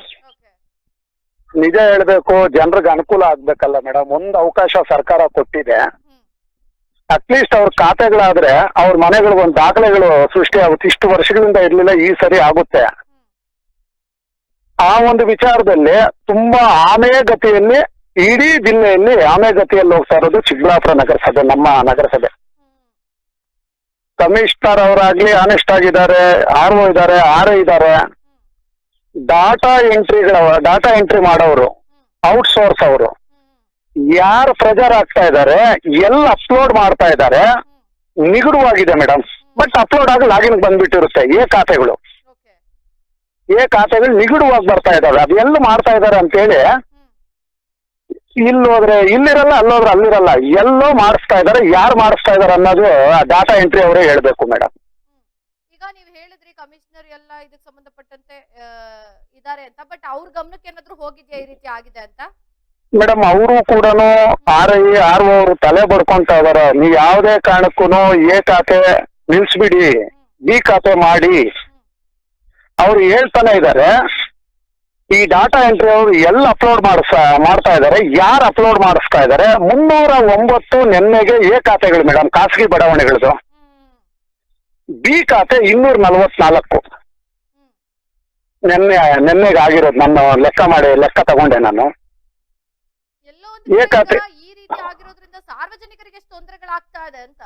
ನಿಜ ಹೇಳ್ಬೇಕು, ಜನರಿಗೆ ಅನುಕೂಲ ಆಗ್ಬೇಕಲ್ಲ ಮೇಡಮ್. ಒಂದು ಅವಕಾಶ ಸರ್ಕಾರ ಕೊಟ್ಟಿದೆ. ಅಟ್ಲೀಸ್ಟ್ ಅವ್ರ ಖಾತೆಗಳಾದ್ರೆ ಅವ್ರ ಮನೆಗಳಿಗೆ ಒಂದು ದಾಖಲೆಗಳು ಸೃಷ್ಟಿ ಆಗುತ್ತೆ. ಇಷ್ಟು ವರ್ಷಗಳಿಂದ ಇರ್ಲಿಲ್ಲ, ಈ ಸರಿ ಆಗುತ್ತೆ. ಆ ಒಂದು ವಿಚಾರದಲ್ಲಿ ತುಂಬಾ ಆಮೆಗತಿಯಲ್ಲಿ ಇಡೀ ಜಿಲ್ಲೆಯಲ್ಲಿ ಆಮೆಗತಿಯಲ್ಲಿ ಹೋಗ್ತಾ ಇರೋದು ಚಿಕ್ಕಬಳ್ಳಾಪುರ ನಗರಸಭೆ, ನಮ್ಮ ನಗರಸಭೆ. ಕಮಿಷನರ್ ಅವರಾಗ್ಲಿ ಆನೆಸ್ಟ್ ಆಗಿದ್ದಾರೆ, RO ಇದ್ದಾರೆ, RA ಇದ್ದಾರೆ. ಡಾಟಾ ಎಂಟ್ರಿ ಮಾಡೋರು, ಔಟ್ಸೋರ್ಸ್ ಅವರು ಯಾರು ಪ್ರೆಜರ್ ಆಗ್ತಾ ಇದ್ದಾರೆ, ಎಲ್ಲ ಅಪ್ಲೋಡ್ ಮಾಡ್ತಾ ಇದ್ದಾರೆ. ನಿಗೂಢವಾಗಿದೆ ಮೇಡಮ್. ಬಟ್ ಅಪ್ಲೋಡ್ ಆಗಿ ಲಾಗಿನ್ ಬಂದ್ಬಿಟ್ಟಿರುತ್ತೆ. ಖಾತೆಗಳು ನಿಗೂಢವಾಗಿ ಬರ್ತಾ ಇದಾವೆ. ಅದೆಲ್ಲ ಮಾಡ್ತಾ ಇದ್ದಾರೆ ಅಂತೇಳಿ ಇಲ್ಲೋದ್ರೆ ಇಲ್ಲಿರಲ್ಲ, ಅಲ್ಲೋದ್ರೆ ಅಲ್ಲಿರಲ್ಲ, ಎಲ್ಲೋ ಮಾಡಿಸ್ತಾ ಇದ್ದಾರೆ. ಯಾರು ಮಾಡಿಸ್ತಾ ಇದಾರೆ ಅನ್ನೋದು ಡಾಟಾ ಎಂಟ್ರಿ ಅವರೇ ಹೇಳ್ಬೇಕು ಮೇಡಮ್. ಈಗ ನೀವು ಹೇಳಿದ್ರಿ ಕಮಿಷನರ್ ಎಲ್ಲ ಇದಕ್ಕೆ ಸಂಬಂಧಪಟ್ಟಂತೆ ಇದಾರೆ ಅಂತ, ಬಟ್ ಅವ್ರ ಗಮನಕ್ಕೆ ಏನಾದ್ರು ಹೋಗಿದ್ಯಾ ಈ ರೀತಿ ಆಗಿದೆ ಅಂತ? ಮೇಡಮ್ ಅವರು ಕೂಡ RI RO ಅವರು ತಲೆ ಬಡ್ಕೊಂತ ಇದಾರೆ. ನೀವು ಯಾವುದೇ ಕಾರಣಕ್ಕೂ A ಖಾತೆ ನಿಲ್ಸ್ಬಿಡಿ, B ಖಾತೆ ಮಾಡಿ ಅವ್ರು ಹೇಳ್ತಾನೆ ಇದ್ದಾರೆ. ಈ ಡಾಟಾ ಎಂಟ್ರಿ ಅವರು ಎಲ್ಲ ಅಪ್ಲೋಡ್ ಮಾಡ್ತಾ ಇದ್ದಾರೆ. ಯಾರು ಅಪ್ಲೋಡ್ ಮಾಡಿಸ್ತಾ ಇದ್ದಾರೆ? 309 ನಿನ್ನೆಗೆ A ಖಾತೆಗಳು ಮೇಡಮ್, ಖಾಸಗಿ ಬಡಾವಣೆಗಳದು. B ಖಾತೆ 244 ನಿನ್ನೆಗೆ ಆಗಿರೋದು. ನನ್ನ ಲೆಕ್ಕ ತಗೊಂಡೆ ನಾನು. ಈ ರೀತಿ ಆಗಿರೋದ್ರಿಂದ ಸಾರ್ವಜನಿಕರಿಗೆ ಎಷ್ಟು ತೊಂದರೆಗಳಾಗ್ತಾ ಇದೆ ಅಂತ?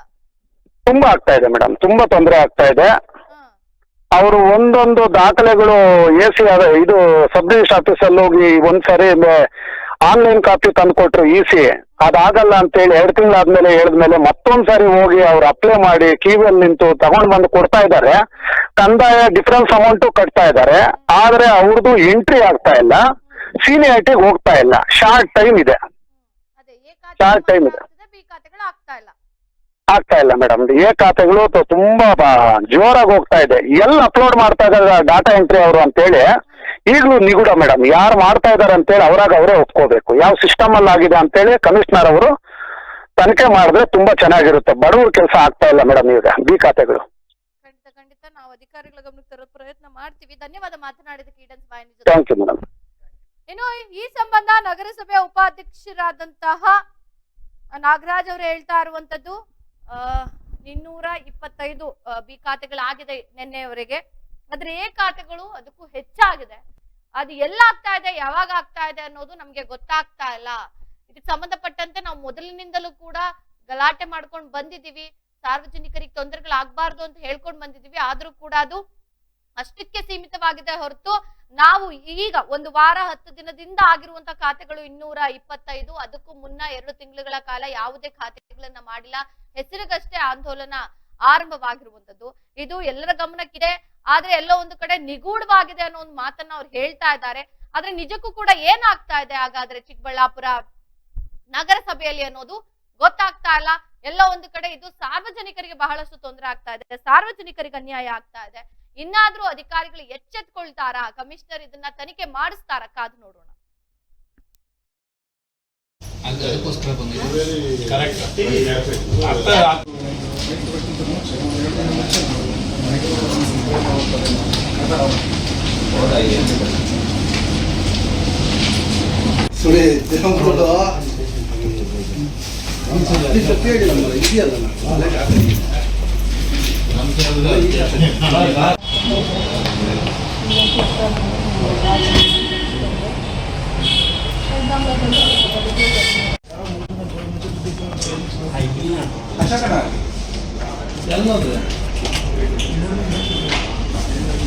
ತುಂಬಾ ಆಗ್ತಾ ಇದೆ ಮೇಡಮ್, ತುಂಬಾ ತೊಂದರೆ ಆಗ್ತಾ ಇದೆ. ಅವರು ಒಂದೊಂದು ದಾಖಲೆಗಳು AC ಇದು ಸಬ್ ರಿಜಿಸ್ಟರ್ ಆಫೀಸಲ್ಲಿ ಹೋಗಿ ಒಂದ್ಸರಿ ಆನ್ಲೈನ್ ಕಾಪಿ ತಂದು ಕೊಟ್ರು EC, ಅದಾಗಲ್ಲ ಅಂತೇಳಿ 2 ತಿಂಗಳಾದ್ಮೇಲೆ ಹೇಳಿದ್ಮೇಲೆ ಮತ್ತೊಂದ್ಸರಿ ಹೋಗಿ ಅವ್ರು ಅಪ್ಲೈ ಮಾಡಿ ಕ್ಯೂವಲ್ಲಿ ನಿಂತು ತಗೊಂಡ್ ಬಂದು ಕೊಡ್ತಾ ಇದ್ದಾರೆ. ಕಂದಾಯ ಡಿಫರೆನ್ಸ್ ಅಮೌಂಟು ಕಟ್ತಾ ಇದ್ದಾರೆ. ಆದ್ರೆ ಅವ್ರದ್ದು ಎಂಟ್ರಿ ಆಗ್ತಾ ಇಲ್ಲ, ಸೀನಿಯಾರಿಟಿಗೆ ಹೋಗ್ತಾ ಇಲ್ಲ. ಶಾರ್ಟ್ ಟೈಮ್ ಇದೆ. ಆಗ್ತಾ ಇಲ್ಲ ಮೇಡಮ್. A ಖಾತೆಗಳು ತುಂಬಾ ಜೋರಾಗಿ ಹೋಗ್ತಾ ಇದೆ. ಎಲ್ಲ ಅಪ್ಲೋಡ್ ಮಾಡ್ತಾ ಇದ್ದಾರೆ ಡಾಟಾ ಎಂಟ್ರಿ ಅವರು ಅಂತೇಳಿ. ಈಗಲೂ ನಿಗೂಢ ಮೇಡಮ್, ಯಾರು ಮಾಡ್ತಾ ಇದಾರೆ ಅಂತೇಳಿ ಅವರೇ ಒಪ್ಕೋಬೇಕು. ಯಾವ ಸಿಸ್ಟಮ್ ಅಲ್ಲಿ ಆಗಿದೆ ಅಂತೇಳಿ ಕಮಿಷನರ್ ಅವರು ತನಿಖೆ ಮಾಡಿದ್ರೆ ತುಂಬಾ ಚೆನ್ನಾಗಿರುತ್ತೆ. ಬಡವ್ರ ಕೆಲಸ ಆಗ್ತಾ ಇಲ್ಲ ಮೇಡಮ್ ಈಗ B ಖಾತೆಗಳು. ಖಂಡಿತ ನಾವು ಅಧಿಕಾರಿಗಳ ಗಮನಕ್ಕೆ ತರೋ ಪ್ರಯತ್ನ ಮಾಡ್ತೀವಿ. ಧನ್ಯವಾದ ಮಾತನಾಡಿದಕ್ಕೆ ಈಡನ್ ಬಾಯ್. Thank you madam. ಇನ್ನು ಈ ಸಂಬಂಧ ನಗರಸಭೆ ಉಪಾಧ್ಯಕ್ಷರಾದಂತಹ ನಾಗರಾಜ್ ಅವರು ಹೇಳ್ತಾ ಇರುವಂತದ್ದು 225 B ಖಾತೆಗಳಾಗಿದೆ ನಿನ್ನೆಯವರೆಗೆ. ಆದ್ರೆ A ಖಾತೆಗಳು ಅದಕ್ಕೂ ಹೆಚ್ಚಾಗಿದೆ. ಅದು ಎಲ್ಲ ಆಗ್ತಾ ಇದೆ, ಯಾವಾಗ ಆಗ್ತಾ ಇದೆ ಅನ್ನೋದು ನಮ್ಗೆ ಗೊತ್ತಾಗ್ತಾ ಇಲ್ಲ. ಇದಕ್ಕೆ ಸಂಬಂಧಪಟ್ಟಂತೆ ನಾವು ಮೊದಲಿನಿಂದಲೂ ಕೂಡ ಗಲಾಟೆ ಮಾಡ್ಕೊಂಡು ಬಂದಿದೀವಿ. ಸಾರ್ವಜನಿಕರಿಗೆ ತೊಂದರೆಗಳಾಗಬಾರ್ದು ಅಂತ ಹೇಳ್ಕೊಂಡು ಬಂದಿದೀವಿ. ಆದ್ರೂ ಕೂಡ ಅದು ಅಷ್ಟಕ್ಕೆ ಸೀಮಿತವಾಗಿದೆ ಹೊರತು ನಾವು ಈಗ 1 ವಾರ 10 ದಿನದಿಂದ ಆಗಿರುವಂತ ಖಾತೆಗಳು 225. ಅದಕ್ಕೂ ಮುನ್ನ 2 ತಿಂಗಳುಗಳ ಕಾಲ ಯಾವುದೇ ಖಾತೆಗಳನ್ನ ಮಾಡಿಲ್ಲ. ಹೆಸರಿಗಷ್ಟೇ ಆಂದೋಲನ ಆರಂಭವಾಗಿರುವಂತದ್ದು. ಇದು ಎಲ್ಲರ ಗಮನಕ್ಕಿದೆ. ಆದ್ರೆ ಎಲ್ಲೋ ಒಂದು ಕಡೆ ನಿಗೂಢವಾಗಿದೆ ಅನ್ನೋ ಒಂದು ಮಾತನ್ನ ಅವ್ರು ಹೇಳ್ತಾ ಇದ್ದಾರೆ. ಆದ್ರೆ ನಿಜಕ್ಕೂ ಕೂಡ ಏನಾಗ್ತಾ ಇದೆ ಹಾಗಾದ್ರೆ ಚಿಕ್ಕಬಳ್ಳಾಪುರ ನಗರಸಭೆಯಲ್ಲಿ ಅನ್ನೋದು ಗೊತ್ತಾಗ್ತಾ ಇಲ್ಲ. ಎಲ್ಲೋ ಒಂದು ಕಡೆ ಇದು ಸಾರ್ವಜನಿಕರಿಗೆ ಬಹಳಷ್ಟು ತೊಂದರೆ ಆಗ್ತಾ ಇದೆ, ಸಾರ್ವಜನಿಕರಿಗೆ ಅನ್ಯಾಯ ಆಗ್ತಾ ಇದೆ. ಇನ್ನಾದ್ರೂ ಅಧಿಕಾರಿಗಳು ಎಚ್ಚೆತ್ಕೊಳ್ತಾರಾ? ಕಮಿಷನರ್ ಇದನ್ನ ತನಿಖೆ ಮಾಡಿಸ್ತಾರ? ಕಾದು ನೋಡೋಣ. ಅದಕ್ಕೋಸ್ಕರ ಬಂದಿದ್ದೀವಿ.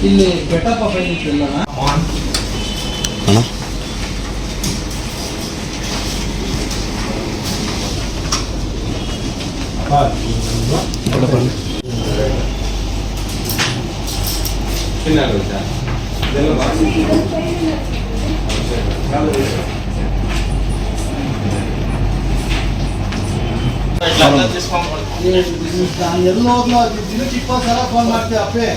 ಇಲ್ಲಿ ಬೆಟಪ್ಪ ಫೈಲ್ ನಾನು ಎಲ್ಲ ಹೋಗ್ಲೋ ದಿನಕ್ಕೆ 20 ಸಲ ಫೋನ್ ಮಾಡ್ತೀವಿ ಅಪ್ಪೆ.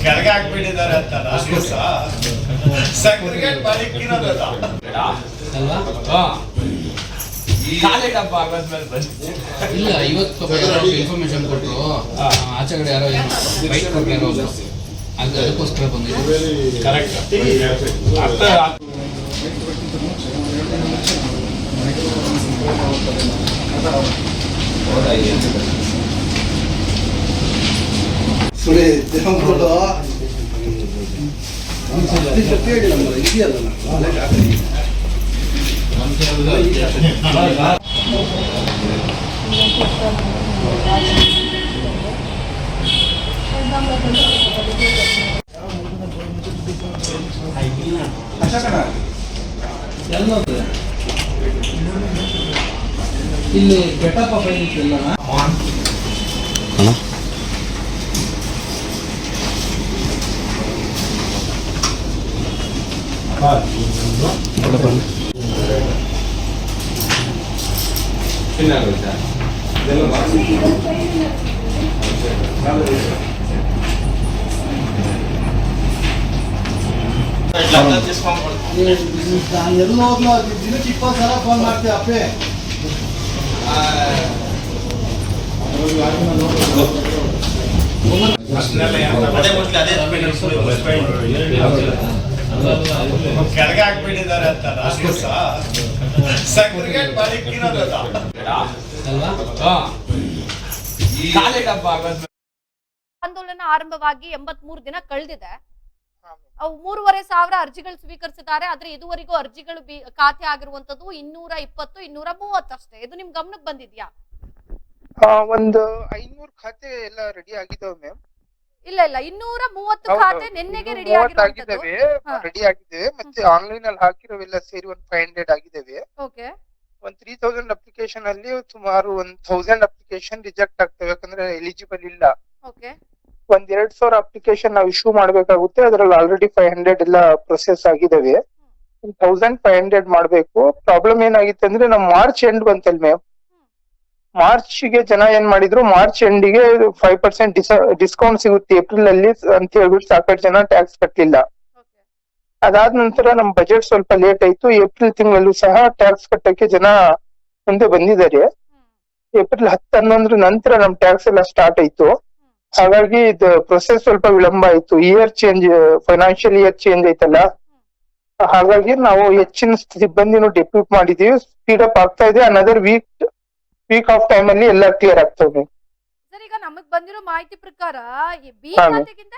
ಕೆಳಗೆ ಹಾಕ್ಬಿಟ್ಟಿದ್ದಾರೆ ಅಂತ ಸೆಕ್ರಿಗೇಟ್ ಮಾಲಿಕ್ಕಿರೋದಲ್ಲ. ಇಲ್ಲ ಇವತ್ತು ಯಾರೋ ಇನ್ಫಾರ್ಮೇಶನ್ ಕೊಟ್ಟರು ಆಚೆ ಕಡೆ ಯಾರೋ ಬೈಕ್ ಕೊಟ್ಟರು ಅದಕ್ಕೋಸ್ಕರ ಬಂದಿದೆ. ಸುರೇ ದೇವಗಳು ಹೇಳಿಲ್ಲ ಮರ ಇದೆಯಲ್ಲ ಇಲ್ಲಿ ಬೆಟ್ಟಪ್ಪ ಬೈದಿಲ್ಲ ನಾನು ಎಲ್ಲ ಹೋಗ್ಲೋ ದಿನಕ್ಕೆ 20 ಸಲ ಫೋನ್ ಮಾಡ್ತೀವಿ ಅಪ್ಪೆ. ಕೆಳಗೆ ಹಾಕ್ಬಿಟ್ಟಿದ್ದಾರೆ ಅಂತ ಸೆಕ್ರಿಗೇಟ್ ಮಾಲಿಕ್ಕಿರೋದಲ್ಲ. ಆಂದೋಲನ ಆರಂಭವಾಗಿ 83 ದಿನ ಕಳೆದಿದೆ. ಅವು 3,500 ಅರ್ಜಿಗಳು ಸ್ವೀಕರಿಸಿದ್ದಾರೆ. ಆದ್ರೆ ಇದುವರೆಗೂ ಅರ್ಜಿಗಳು ಖಾತೆ ಆಗಿರುವಂತದ್ದು 220, 230 ಅಷ್ಟೇ. ಇದು ನಿಮ್ ಗಮನಕ್ಕೆ ಬಂದಿದ್ಯಾ? ಒಂದು 500 ಖಾತೆ ಎಲ್ಲ ರೆಡಿ ಆಗಿದಾವೆ ಮ್ಯಾಮ್. ಇಲ್ಲ 230 ಖಾತೆ ನಿನ್ನೆಗೆ ರೆಡಿ ಆಗಿರುವಂತದ್ದು. ರೆಡಿ ಆಗಿದ್ದೇವೆ. ಮತ್ತೆ ಆನ್ಲೈನ್ ಅಲ್ಲಿ ಹಾಕಿರೋವೆಲ್ಲ ಸೇರಿ 500 ಆಗಿದ್ದೇವೆ. ಓಕೆ. 3000 ಅಪ್ಲಿಕೇಶನ್ ಅಲ್ಲಿ ಸುಮಾರು 1000 ಅಪ್ಲಿಕೇಶನ್ ರಿಜೆಕ್ಟ್ ಆಗ್ತವೆ, ಯಾಕಂದ್ರೆ ಎಲಿಜಿಬಲ್ ಇಲ್ಲ. ಓಕೆ. 2,000 ಅಪ್ಲಿಕೇಶನ್ ನಾವು ಇಶ್ಯೂ ಮಾಡ್ಬೇಕಾಗುತ್ತೆ. ಅದ್ರಲ್ಲಿ ಆಲ್ರೆಡಿ 500 ಎಲ್ಲ ಪ್ರೊಸೆಸ್ ಆಗಿದಾವೆ. 1500 ಮಾಡ್ಬೇಕು. ಪ್ರಾಬ್ಲಮ್ ಏನಾಗಿತ್ತು ಅಂದ್ರೆ ನಾವು ಮಾರ್ಚ್ ಎಂಡ್ ಬಂತಲ್ ಮ್ಯಾಮ್, ಮಾರ್ಚ್ ಗೆ ಜನ ಏನ್ ಮಾಡಿದ್ರು, ಮಾರ್ಚ್ ಎಂಡಿಗೆ 5% ಡಿಸ್ಕೌಂಟ್ ಸಿಗುತ್ತೆ ಏಪ್ರಿಲ್ ಅಲ್ಲಿ ಅಂತ ಹೇಳ್ಬಿಟ್ಟು ಸಾಕಷ್ಟು ಜನ ಟ್ಯಾಕ್ಸ್ ಕಟ್ಟಲಿಲ್ಲ. ಅದಾದ ನಂತರ ನಮ್ ಬಜೆಟ್ ಸ್ವಲ್ಪ ಲೇಟ್ ಆಯ್ತು. ಏಪ್ರಿಲ್ ತಿಂಗಳಲ್ಲೂ ಸಹ ಟ್ಯಾಕ್ಸ್ ಕಟ್ಟಕ್ಕೆ ಜನ ಮುಂದೆ ಬಂದಿದ್ದಾರೆ. ಏಪ್ರಿಲ್ 10-11 ನಂತರ ನಮ್ ಟ್ಯಾಕ್ಸ್ ಎಲ್ಲ ಸ್ಟಾರ್ಟ್ ಆಯ್ತು. ಹಾಗಾಗಿ ಇದು ಪ್ರೊಸೆಸ್ ಸ್ವಲ್ಪ ವಿಳಂಬ ಆಯ್ತು. Year change, financial year change ಆಯ್ತಲ್ಲ, ಹಾಗಾಗಿ ನಾವು ಹೆಚ್ಚಿನ ಸಿಬ್ಬಂದಿನೂ ಡೆಪ್ಯೂಟ್ ಮಾಡಿದೀವಿ. ಸ್ಪೀಡ್ ಅಪ್ ಆಗ್ತಾ ಇದೆ. ಅನದರ್ ವೀಕ್ ಆಫ್ ಟೈಮ್ ಅಲ್ಲಿ ಎಲ್ಲ ಕ್ಲಿಯರ್ ಆಗ್ತವೆ. ಸರ್, ಈಗ ನಮಗ್ ಬಂದಿರೋ ಮಾಹಿತಿ ಪ್ರಕಾರ ಬಿ ಖಾತೆಗಿಂತ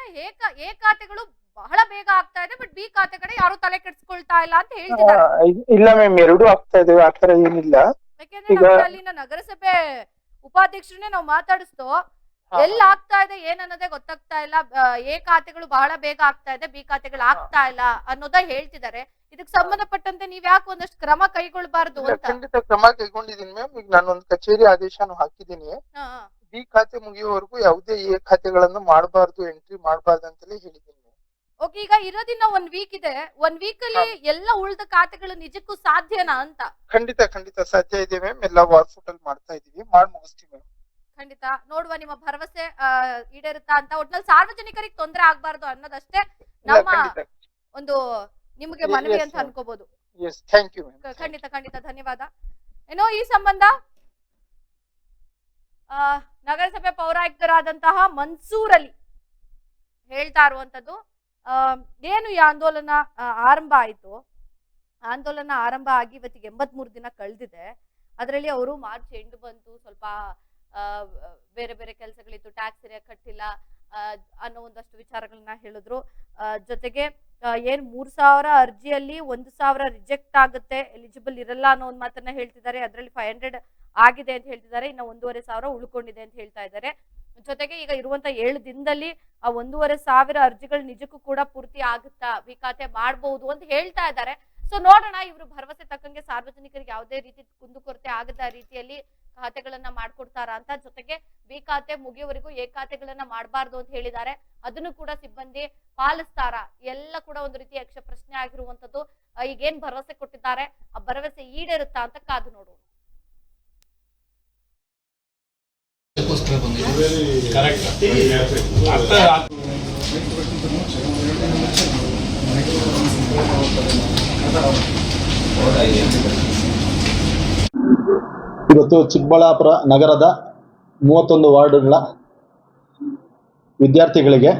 ಎ ಖಾತೆಗಳು ಬಹಳ ಬೇಗ ಆಗ್ತಾ ಇದೆ, ಬಟ್ ಬಿ ಖಾತೆ ಕಡೆ ಯಾರು ತಲೆ ಕೆಡಿಸ್ಕೊಳ್ತಾ ಇಲ್ಲ ಅಂತ ಹೇಳ್ತಿದ್ದಾರೆ. ಇಲ್ಲ ಮ್ಯಾಮ್, ಎರಡೂ ಆಗ್ತಾ ಇದಾವೆ, ಆತರ ಏನಿಲ್ಲ. ಯಾಕೆಂದ್ರೆ ಅಲ್ಲಿನ ನಗರಸಭೆ ಉಪಾಧ್ಯಕ್ಷರನ್ನೇ ನಾವು ಮಾತಾಡಿಸ್ತೋ, ಎಲ್ಲ ಆಗ್ತಾ ಇದೆ ಏನನ್ನೋದೇ ಗೊತ್ತಾಗ್ತಾ ಇಲ್ಲ. ಎ ಖಾತೆಗಳು ಬಹಳ ಬೇಗ ಆಗ್ತಾ ಇದೆ, ಬಿ ಖಾತೆಗಳು ಆಗ್ತಾ ಇಲ್ಲ ಅನ್ನೋದ ಹೇಳ್ತಿದ್ದಾರೆ. ಇದಕ್ಕೆ ಸಂಬಂಧಪಟ್ಟಂತೆ ನೀವ್ ಯಾಕೆ ಒಂದಷ್ಟು ಕ್ರಮ ಕೈಗೊಳ್ಳಬಾರ್ದು ಅಂತ? ಖಂಡಿತ ಕ್ರಮ ಕೈಗೊಂಡಿದ್ದೀನಿ ಮ್ಯಾಮ್. ಈಗ ನಾನು ಒಂದು ಕಚೇರಿ ಆದೇಶನು ಹಾಕಿದ್ದೀನಿ. ಬಿ ಖಾತೆ ಮುಗಿಯುವವರೆಗೂ ಯಾವುದೇ ಎ ಖಾತೆಗಳನ್ನು ಮಾಡಬಾರ್ದು, ಎಂಟ್ರಿ ಮಾಡಬಾರ್ದು ಅಂತಲೇ ಹೇಳಿದ್ದೀನಿ. ಓಕೆ, ಈಗ ಇರೋದಿನ 1 ವೀಕ್ ಇದೆ. 1 ವೀಕ್ ಅಲ್ಲಿ ಎಲ್ಲ ಉಳಿದ ಖಾತೆಗಳು ನಿಜಕ್ಕೂ ಸಾಧ್ಯನಾ ಅಂತ? ಖಂಡಿತ ಸಾಧ್ಯ ಇದೆ ಮ್ಯಾಮ್. ಎಲ್ಲ ವಾಟ್ಸ್ಆಪ್ ಅಲ್ಲಿ ಮಾಡ್ತಾ ಇದೀವಿ, ಮಾಡಿ ಮುಗಿಸ್ತೀವಿ ಮ್ಯಾಮ್. ಖಂಡಿತ ನೋಡುವ, ನಿಮ್ಮ ಭರವಸೆ ಈಡೇರುತ್ತಾ ಅಂತ. ಒಟ್ನಲ್ಲಿ ಸಾರ್ವಜನಿಕರಿಗೆ ತೊಂದರೆ ಆಗ್ಬಾರ್ದು ಅನ್ನೋದಷ್ಟೇ ನಮ್ಮ ಒಂದು ನಿಮಗೆ ಮನವಿ ಅಂತ ಅನ್ಕೋಬಹುದು. ಖಂಡಿತ ಧನ್ಯವಾದ. ಏನೋ ಈ ಸಂಬಂಧ ನಗರಸಭೆ ಪೌರಾಯುಕ್ತರಾದಂತಹ ಮನ್ಸೂರ್ ಅಲಿ ಹೇಳ್ತಾ ಇರುವಂತದ್ದು, ಏನು ಈ ಆಂದೋಲನ ಆರಂಭ ಆಯ್ತು, ಆಂದೋಲನ ಆರಂಭ ಆಗಿ ಇವತ್ತಿಗೆ 83 ದಿನ ಕಳೆದಿದೆ. ಅದರಲ್ಲಿ ಅವರು ಮಾರ್ಚ್ ಎಂಡ್ ಬಂತು, ಸ್ವಲ್ಪ ಬೇರೆ ಬೇರೆ ಕೆಲಸಗಳಿತ್ತು, ಟ್ಯಾಕ್ಸ್ ಸರಿಯಾಗಿ ಕಟ್ಟಿಲ್ಲ ಅನ್ನೋ ಒಂದಷ್ಟು ವಿಚಾರಗಳನ್ನ ಹೇಳಿದ್ರು. ಜೊತೆಗೆ ಏನ್ 3,000 ಅರ್ಜಿಯಲ್ಲಿ 1,000 ರಿಜೆಕ್ಟ್ ಆಗುತ್ತೆ, ಎಲಿಜಿಬಲ್ ಇರಲ್ಲ ಅನ್ನೋ ಒಂದು ಮಾತನ್ನ ಹೇಳ್ತಿದ್ದಾರೆ. ಅದರಲ್ಲಿ 500 ಆಗಿದೆ ಅಂತ ಹೇಳ್ತಿದ್ದಾರೆ, ಇನ್ನು 1,500 ಉಳ್ಕೊಂಡಿದೆ ಅಂತ ಹೇಳ್ತಾ ಇದ್ದಾರೆ. ಜೊತೆಗೆ ಈಗ ಇರುವಂತ 7 ದಿನದಲ್ಲಿ ಆ 1,500 ಅರ್ಜಿಗಳು ನಿಜಕ್ಕೂ ಕೂಡ ಪೂರ್ತಿ ಆಗುತ್ತಾ, ಬಿ ಖಾತೆ ಮಾಡಬಹುದು ಅಂತ ಹೇಳ್ತಾ ಇದ್ದಾರೆ. ಸೊ ನೋಡೋಣ, ಇವರು ಭರವಸೆ ತಕ್ಕಂಗೆ ಸಾರ್ವಜನಿಕರಿಗೆ ಯಾವುದೇ ರೀತಿ ಕುಂದುಕೊರತೆ ಆಗದ ರೀತಿಯಲ್ಲಿ ಖಾತೆಗಳನ್ನ ಮಾಡ್ಕೊಡ್ತಾರ ಅಂತ, ಜೊತೆಗೆ ಬಿ ಖಾತೆ ಮುಗಿಯುವವರೆಗೂ ಎ ಖಾತೆಗಳನ್ನ ಮಾಡಬಾರ್ದು ಅಂತ ಹೇಳಿದ್ದಾರೆ. ಅದನ್ನು ಕೂಡ ಸಿಬ್ಬಂದಿ ಪಾಲಿಸ್ತಾರ, ಎಲ್ಲ ಕೂಡ ಒಂದು ರೀತಿ ಯಕ್ಷ ಪ್ರಶ್ನೆ ಆಗಿರುವಂತದ್ದು. ಈಗೇನ್ ಭರವಸೆ ಕೊಟ್ಟಿದ್ದಾರೆ, ಆ ಭರವಸೆ ಈಡೇರುತ್ತಾ ಅಂತ ಕಾದು ನೋಡೋಣ. ಇವತ್ತು ಚಿಕ್ಕಬಳ್ಳಾಪುರ ನಗರದ 31 ವಾರ್ಡ್ಗಳ ವಿದ್ಯಾರ್ಥಿಗಳಿಗೆ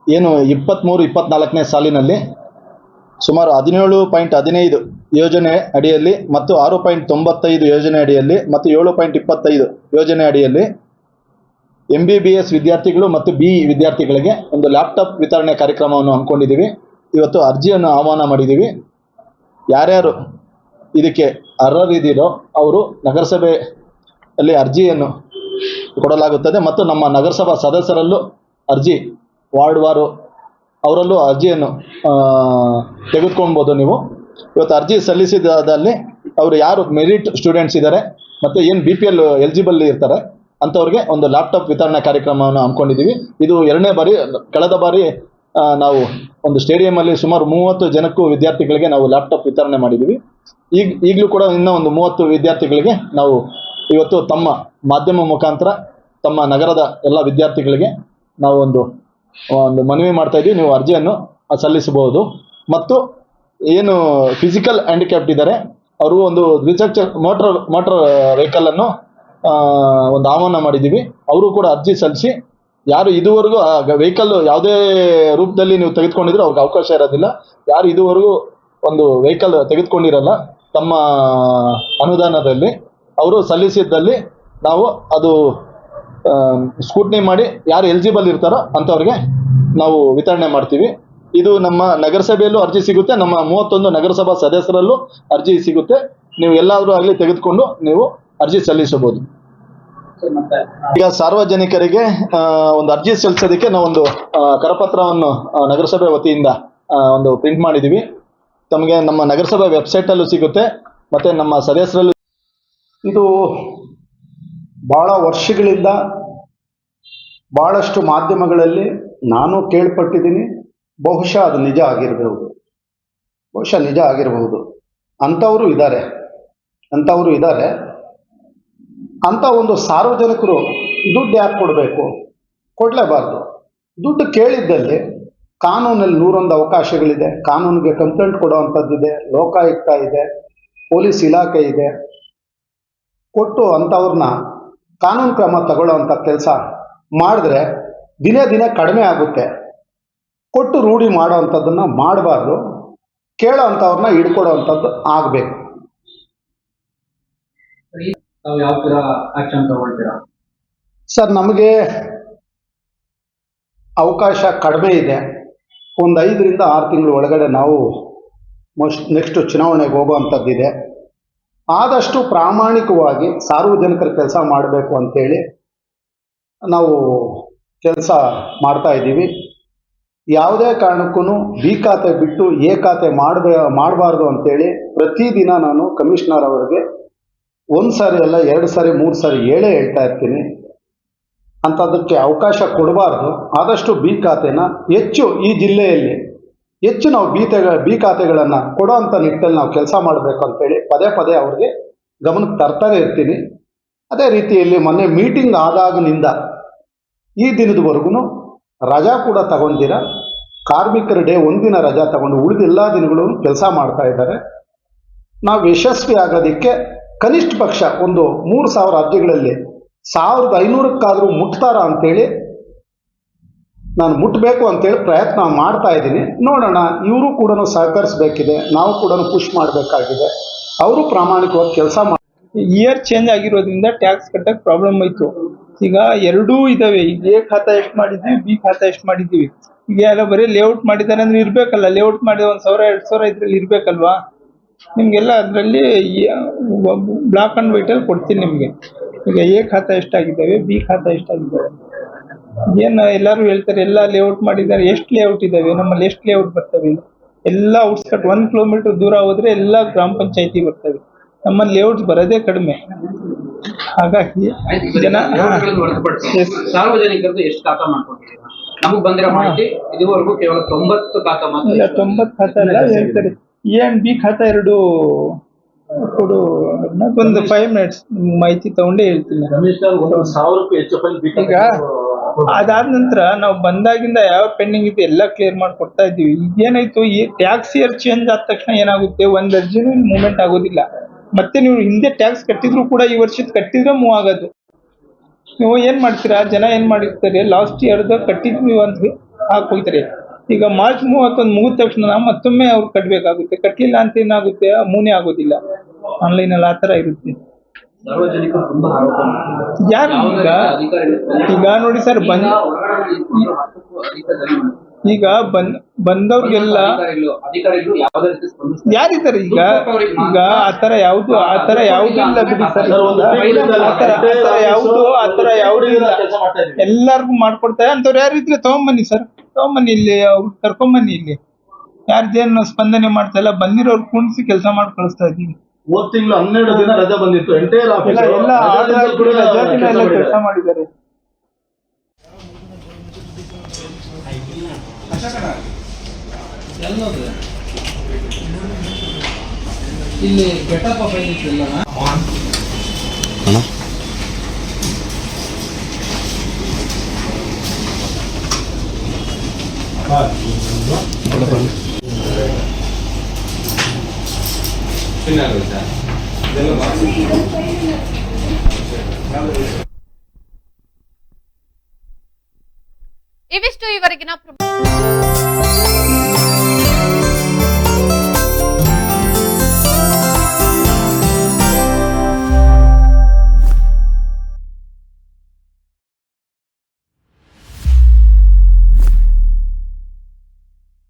ಏನು 23-24ನೇ ಸಾಲಿನಲ್ಲಿ ಸುಮಾರು 17.15 ಯೋಜನೆ ಅಡಿಯಲ್ಲಿ ಮತ್ತು 6.95 ಯೋಜನೆ ಅಡಿಯಲ್ಲಿ ಮತ್ತು 7.25 ಯೋಜನೆ ಅಡಿಯಲ್ಲಿ MBBS ವಿದ್ಯಾರ್ಥಿಗಳು ಮತ್ತು BE ವಿದ್ಯಾರ್ಥಿಗಳಿಗೆ ಒಂದು ಲ್ಯಾಪ್ಟಾಪ್ ವಿತರಣೆ ಕಾರ್ಯಕ್ರಮವನ್ನು ಹಮ್ಮಿಕೊಂಡಿದ್ದೀವಿ. ಇವತ್ತು ಅರ್ಜಿಯನ್ನು ಆಹ್ವಾನ ಮಾಡಿದ್ದೀವಿ. ಯಾರ್ಯಾರು ಇದಕ್ಕೆ ಅರ್ಹರಿದ್ದೀರೋ ಅವರು ನಗರಸಭೆಯಲ್ಲಿ ಅರ್ಜಿಯನ್ನು ಕೊಡಲಾಗುತ್ತದೆ ಮತ್ತು ನಮ್ಮ ನಗರಸಭಾ ಸದಸ್ಯರಲ್ಲೂ ಅರ್ಜಿ ವಾರ್ಡ್ವಾರು ಅವರಲ್ಲೂ ಅರ್ಜಿಯನ್ನು ತೆಗೆದುಕೊಳ್ಬೋದು. ನೀವು ಇವತ್ತು ಅರ್ಜಿ ಸಲ್ಲಿಸಿದಲ್ಲಿ ಅವರು ಯಾರು ಮೆರಿಟ್ ಸ್ಟೂಡೆಂಟ್ಸ್ ಇದ್ದಾರೆ ಮತ್ತು ಏನು BPL ಎಲಿಜಿಬಲ್ ಇರ್ತಾರೆ ಅಂಥವ್ರಿಗೆ ಒಂದು ಲ್ಯಾಪ್ಟಾಪ್ ವಿತರಣಾ ಕಾರ್ಯಕ್ರಮವನ್ನು ಹಮ್ಮಿಕೊಂಡಿದ್ದೀವಿ. ಇದು 2ನೇ ಬಾರಿ. ಕಳೆದ ಬಾರಿ ನಾವು ಒಂದು ಸ್ಟೇಡಿಯಮಲ್ಲಿ ಸುಮಾರು 30 ಜನಕ್ಕೂ ವಿದ್ಯಾರ್ಥಿಗಳಿಗೆ ನಾವು ಲ್ಯಾಪ್ಟಾಪ್ ವಿತರಣೆ ಮಾಡಿದ್ದೀವಿ. ಈಗಲೂ ಕೂಡ ಇನ್ನೂ ಒಂದು 30 ವಿದ್ಯಾರ್ಥಿಗಳಿಗೆ ನಾವು ಇವತ್ತು ತಮ್ಮ ಮಾಧ್ಯಮ ಮುಖಾಂತರ ತಮ್ಮ ನಗರದ ಎಲ್ಲ ವಿದ್ಯಾರ್ಥಿಗಳಿಗೆ ನಾವು ಒಂದು ಮನವಿ ಮಾಡ್ತಾ ಇದ್ದೀವಿ. ನೀವು ಅರ್ಜಿಯನ್ನು ಸಲ್ಲಿಸಬಹುದು. ಮತ್ತು ಏನು ಫಿಸಿಕಲ್ ಹ್ಯಾಂಡಿಕ್ಯಾಪ್ಟ್ ಇದ್ದಾರೆ ಅವರು ಒಂದು ದ್ವಿಚಕ್ರ ಮೋಟರ್ ವೆಹಿಕಲನ್ನು ಒಂದು ಆಹ್ವಾನ ಮಾಡಿದ್ದೀವಿ. ಅವರು ಕೂಡ ಅರ್ಜಿ ಸಲ್ಲಿಸಿ, ಯಾರು ಇದುವರೆಗೂ ವೆಹಿಕಲ್ ಯಾವುದೇ ರೂಪದಲ್ಲಿ ನೀವು ತೆಗೆದುಕೊಂಡಿದ್ರು ಅವ್ರಿಗೆ ಅವಕಾಶ ಇರೋದಿಲ್ಲ. ಯಾರು ಇದುವರೆಗೂ ಒಂದು ವೆಹಿಕಲ್ ತೆಗೆದುಕೊಂಡಿರಲ್ಲ ತಮ್ಮ ಅನುದಾನದಲ್ಲಿ ಅವರು ಸಲ್ಲಿಸಿದ್ದಲ್ಲಿ ನಾವು ಅದು ಸ್ಕೂಟ್ನಿ ಮಾಡಿ ಯಾರು ಎಲಿಜಿಬಲ್ ಇರ್ತಾರೋ ಅಂಥವ್ರಿಗೆ ನಾವು ವಿತರಣೆ ಮಾಡ್ತೀವಿ. ಇದು ನಮ್ಮ ನಗರಸಭೆಯಲ್ಲೂ ಅರ್ಜಿ ಸಿಗುತ್ತೆ, ನಮ್ಮ 31 ನಗರಸಭಾ ಸದಸ್ಯರಲ್ಲೂ ಅರ್ಜಿ ಸಿಗುತ್ತೆ. ನೀವು ಎಲ್ಲಾದರೂ ಆಗಲಿ ತೆಗೆದುಕೊಂಡು ನೀವು ಅರ್ಜಿ ಸಲ್ಲಿಸಬಹುದು. ಈಗ ಸಾರ್ವಜನಿಕರಿಗೆ ಒಂದು ಅರ್ಜಿ ಸಲ್ಲಿಸೋದಕ್ಕೆ ನಾವೊಂದು ಕರಪತ್ರವನ್ನು ನಗರಸಭೆ ವತಿಯಿಂದ ಒಂದು ಪ್ರಿಂಟ್ ಮಾಡಿದ್ದೀವಿ. ತಮಗೆ ನಮ್ಮ ನಗರಸಭೆ ವೆಬ್ಸೈಟಲ್ಲೂ ಸಿಗುತ್ತೆ ಮತ್ತು ನಮ್ಮ ಸದಸ್ಯರಲ್ಲೂ. ಇದು ಭಾಳ ವರ್ಷಗಳಿಂದ ಭಾಳಷ್ಟು ಮಾಧ್ಯಮಗಳಲ್ಲಿ ನಾನು ಕೇಳ್ಪಟ್ಟಿದ್ದೀನಿ. ಬಹುಶಃ ಅದು ನಿಜ ಆಗಿರಬಹುದು. ಅಂಥವರು ಇದ್ದಾರೆ. ಅಂಥ ಒಂದು ಸಾರ್ವಜನಿಕರು ದುಡ್ಡು ಯಾಕೆ ಕೊಡಬೇಕು? ಕೊಡಲೇಬಾರ್ದು. ದುಡ್ಡು ಕೇಳಿದ್ದಲ್ಲಿ ಕಾನೂನಲ್ಲಿ 101 ಅವಕಾಶಗಳಿದೆ. ಕಾನೂನಿಗೆ ಕಂಪ್ಲೇಂಟ್ ಕೊಡುವಂಥದ್ದಿದೆ, ಲೋಕಾಯುಕ್ತ ಇದೆ, ಪೊಲೀಸ್ ಇಲಾಖೆ ಇದೆ. ಕೊಟ್ಟು ಅಂಥವ್ರನ್ನ ಕಾನೂನು ಕ್ರಮ ತಗೊಳ್ಳೋವಂಥ ಕೆಲಸ ಮಾಡಿದ್ರೆ ದಿನೇ ದಿನೇ ಕಡಿಮೆ ಆಗುತ್ತೆ. ಕೊಟ್ಟು ರೂಢಿ ಮಾಡೋವಂಥದ್ದನ್ನು ಮಾಡಬಾರ್ದು. ಕೇಳೋ ಅಂಥವ್ರನ್ನ ಹಿಡ್ಕೊಡೋವಂಥದ್ದು ಆಗಬೇಕು. ಯಾವ ಥರ ಆಕ್ಷನ್ ತಗೊಳ್ತೀರಾ ಸರ್? ನಮಗೆ ಅವಕಾಶ ಕಡಿಮೆ ಇದೆ. ಒಂದು 5ರಿಂದ 6 ತಿಂಗಳ ಒಳಗಡೆ ನಾವು ನೆಕ್ಸ್ಟ್ ಚುನಾವಣೆಗೆ ಹೋಗುವಂಥದ್ದಿದೆ. ಆದಷ್ಟು ಪ್ರಾಮಾಣಿಕವಾಗಿ ಸಾರ್ವಜನಿಕರ ಕೆಲಸ ಮಾಡಬೇಕು ಅಂತೇಳಿ ನಾವು ಕೆಲಸ ಮಾಡ್ತಾ ಇದ್ದೀವಿ. ಯಾವುದೇ ಕಾರಣಕ್ಕೂ ಬಿ ಖಾತೆ ಬಿಟ್ಟು ಎ ಖಾತೆ ಮಾಡಬಾರ್ದು ಅಂತೇಳಿ ಪ್ರತಿದಿನ ನಾನು ಕಮಿಷನರ್ ಅವರಿಗೆ 1 ಸಾರಿ ಅಲ್ಲ 2 ಸಾರಿ 3 ಸಾರಿ ಹೇಳ್ತಾ ಇರ್ತೀನಿ. ಅಂಥದ್ದಕ್ಕೆ ಅವಕಾಶ ಕೊಡಬಾರ್ದು. ಆದಷ್ಟು ಬಿ ಖಾತೆನ ಹೆಚ್ಚು ಈ ಜಿಲ್ಲೆಯಲ್ಲಿ ಹೆಚ್ಚು ನಾವು ಬಿ ಖಾತೆಗಳನ್ನು ಕೊಡೋವಂಥ ನಿಟ್ಟಲ್ಲಿ ನಾವು ಕೆಲಸ ಮಾಡಬೇಕು ಅಂತೇಳಿ ಪದೇ ಅವ್ರಿಗೆ ಗಮನಕ್ಕೆ ತರ್ತಾನೆ ಇರ್ತೀನಿ. ಅದೇ ರೀತಿಯಲ್ಲಿ ಮೊನ್ನೆ ಮೀಟಿಂಗ್ ಆದಾಗಿನಿಂದ ಈ ದಿನದವರೆಗೂ ರಜಾ ಕೂಡ ತಗೊಂಡಿರ, ಕಾರ್ಮಿಕರ ಡೇ ಒಂದಿನ ರಜಾ ತಗೊಂಡು ಉಳಿದ ಎಲ್ಲ ದಿನಗಳು ಕೆಲಸ ಮಾಡ್ತಾ ಇದ್ದಾರೆ. ನಾವು ಯಶಸ್ವಿ ಆಗೋದಕ್ಕೆ ಕನಿಷ್ಠ ಪಕ್ಷ ಒಂದು 3,000 ಅರ್ಜಿಗಳಲ್ಲಿ 1,500ಕ್ಕಾದರೂ ಮುಟ್ತಾರ ಅಂತೇಳಿ ನಾನು ಮುಟ್ಟಬೇಕು ಅಂತೇಳಿ ಪ್ರಯತ್ನ ಮಾಡ್ತಾ ಇದ್ದೀನಿ. ನೋಡೋಣ, ಇವರು ಕೂಡ ಸಹಕರಿಸಬೇಕಿದೆ, ನಾವು ಕೂಡ ಪುಷ್ ಮಾಡಬೇಕಾಗಿದೆ. ಅವರು ಪ್ರಾಮಾಣಿಕವಾಗಿ ಕೆಲಸ ಮಾಡಿ. ಇಯರ್ ಚೇಂಜ್ ಆಗಿರೋದ್ರಿಂದ ಟ್ಯಾಕ್ಸ್ ಕಟ್ಟಕ್ಕೆ ಪ್ರಾಬ್ಲಮ್ ಆಯಿತು. ಈಗ ಎರಡೂ ಇದಾವೆ. ಈಗ ಎ ಖಾತಾ ಎಷ್ಟು ಮಾಡಿದ್ದೀವಿ, ಬಿ ಖಾತಾ ಎಷ್ಟು ಮಾಡಿದ್ದೀವಿ. ಈಗ ಎಲ್ಲ ಬರೀ ಲೇಔಟ್ ಮಾಡಿದ್ದಾರೆ ಅಂದ್ರೆ ಇರಬೇಕಲ್ಲ. ಲೇಔಟ್ ಮಾಡಿದ 1,000-2,000 ಇದ್ರಲ್ಲಿ ಇರಬೇಕಲ್ವಾ? ನಿಮಗೆಲ್ಲ ಅದರಲ್ಲಿ ಬ್ಲಾಕ್ ಆ್ಯಂಡ್ ವೈಟಲ್ಲಿ ಕೊಡ್ತೀನಿ ನಿಮಗೆ. ಈಗ ಎ ಖಾತಾ ಎಷ್ಟಾಗಿದ್ದಾವೆ, ಬಿ ಖಾತಾ ಎಷ್ಟಾಗಿದ್ದಾವೆ. ಏನು ಎಲ್ಲರೂ ಹೇಳ್ತಾರೆ ಎಲ್ಲ ಲೇಔಟ್ ಮಾಡಿದ್ದಾರೆ. ಎಷ್ಟು ಲೇಔಟ್ ಇದ್ದಾವೆ ನಮ್ಮಲ್ಲಿ? ಎಷ್ಟು ಲೇಔಟ್ ಬರ್ತವೆ? ಎಲ್ಲ ಔಟ್ಸ್ಕಟ್ 1 ಕಿಲೋಮೀಟರ್ ದೂರ ಹೋದರೆ ಎಲ್ಲ ಗ್ರಾಮ ಪಂಚಾಯತಿ ಬರ್ತವೆ. ನಮ್ಮಲ್ಲಿ ಲೇಔಟ್ಸ್ ಬರೋದೇ ಕಡಿಮೆ. ಹಾಗಾಗಿ ಜನ ಸಾರ್ವಜನಿಕರದ್ದು ಎಷ್ಟು ಖಾತಾ ಮಾಡ್ಕೊಂಡಿದ್ದೀರಾ? ನಮಗ್ ಬಂದಿರೋ ಮಾಹಿತಿ ಇದುವರೆಗೂ ಕೇವಲ 90 ಖಾತಾ ಮಾತ್ರ. ಇಲ್ಲ 90 ಖಾತಾ ಎಲ್ಲ ಹೇಳ್ತಾರೆ. ಎ&ಬಿ ಖಾತಾ 2 ಕೊಡು. ಒಂದು 5 minutes ಮಾಹಿತಿ ತಗೊಂಡೇ ಹೇಳ್ತೀನಿ. ಈಗ ಅದಾದ ನಂತರ ನಾವು ಬಂದಾಗಿಂದ ಯಾವ ಪೆಂಡಿಂಗ್ ಇದೆ ಎಲ್ಲ ಕ್ಲಿಯರ್ ಮಾಡ್ಕೊಡ್ತಾ ಇದ್ದೀವಿ. ಇದೇನಾಯ್ತು, ಈ ಟ್ಯಾಕ್ಸ್ ಇಯರ್ ಚೇಂಜ್ ಆದ ತಕ್ಷಣ ಏನಾಗುತ್ತೆ, ಒಂದ್ ಅರ್ಜಿನೂ ಮೂವ್ಮೆಂಟ್ ಆಗೋದಿಲ್ಲ. ಮತ್ತೆ ನೀವು ಹಿಂದೆ ಟ್ಯಾಕ್ಸ್ ಕಟ್ಟಿದ್ರು ಕೂಡ ಈ ವರ್ಷದ ಕಟ್ಟಿದ್ರೆ ಮೂವ್ ಆಗೋದು. ನೀವು ಏನ್ ಮಾಡ್ತೀರಾ, ಜನ ಏನ್ ಮಾಡಿರ್ತಾರೆ, ಲಾಸ್ಟ್ ಇಯರ್ದ ಕಟ್ಟಿದ್ವಿ ಅಂತ ಹಾಕೋಗ್ತಾರೆ. ಈಗ ಮಾರ್ಚ್ 31 ಮುಗಿದ ತಕ್ಷಣ ಮತ್ತೊಮ್ಮೆ ಅವ್ರು ಕಟ್ಬೇಕಾಗುತ್ತೆ. ಕಟ್ಟಿಲ್ಲ ಅಂತ ಏನಾಗುತ್ತೆ, ಮೂನೇ ಆಗೋದಿಲ್ಲ. ಆನ್ಲೈನ್ ಅಲ್ಲಿ ಆತರ ಇರುತ್ತೆ. ಸಾರ್ವಜನಿಕರು ತುಂಬಾ ಆರೋಪ ಮಾಡ್ತಾರೆ. ಯಾರು ಈಗ ನೋಡಿ ಸರ್, ಈಗ ಬಂದವ್ರಿಗೆಲ್ಲ ಅಧಿಕಾರಿಗಳು ಯಾವುದೇ ರೀತಿ ಸ್ಪಂದಿಸ್ತಾರೆ. ಯಾರಿದ್ದಾರೆ ಈಗ ಆತರ ಯಾವ್ದು ಇಲ್ಲ ಬಿಡಿ ಸರ್. ಆತರ ಯಾವ್ದು ಇಲ್ಲ, ಎಲ್ಲಾರ್ಗು ಮಾಡ್ಕೊಡ್ತಾರೆ. ಅಂತವ್ರು ಯಾರು ಇದ್ರೆ ತಗೊಂಬನ್ನಿ ಸರ್, ತಗೊಂಬನ್ನಿ ಇಲ್ಲಿ, ಅವ್ರು ಕರ್ಕೊಂಬನ್ನಿ ಇಲ್ಲಿ. ಯಾರ್ದೇನು ಸ್ಪಂದನೆ ಮಾಡ್ತಾ ಇಲ್ಲ, ಬಂದಿರೋರು ಕುಣಿಸಿ ಕೆಲಸ ಮಾಡಿ ಕಳಿಸ್ತಾ ಇದೀವಿ. 3 ತಿಂಗಳು 12 ದಿನ ರಜೆ ಬಂದಿತ್ತು. ಎಂಟೈರ್ ಎಲ್ಲ ರಜಾ ದಿನ ಎಲ್ಲ ಕೆಲಸ ಮಾಡಿದ್ದಾರೆ. ಇಲ್ಲಿ ಗೆಟಪ್ ಬಂದಿತ್ತಲ್ಲ ಇವಿಷ್ಟು ಈವರೆಗಿನ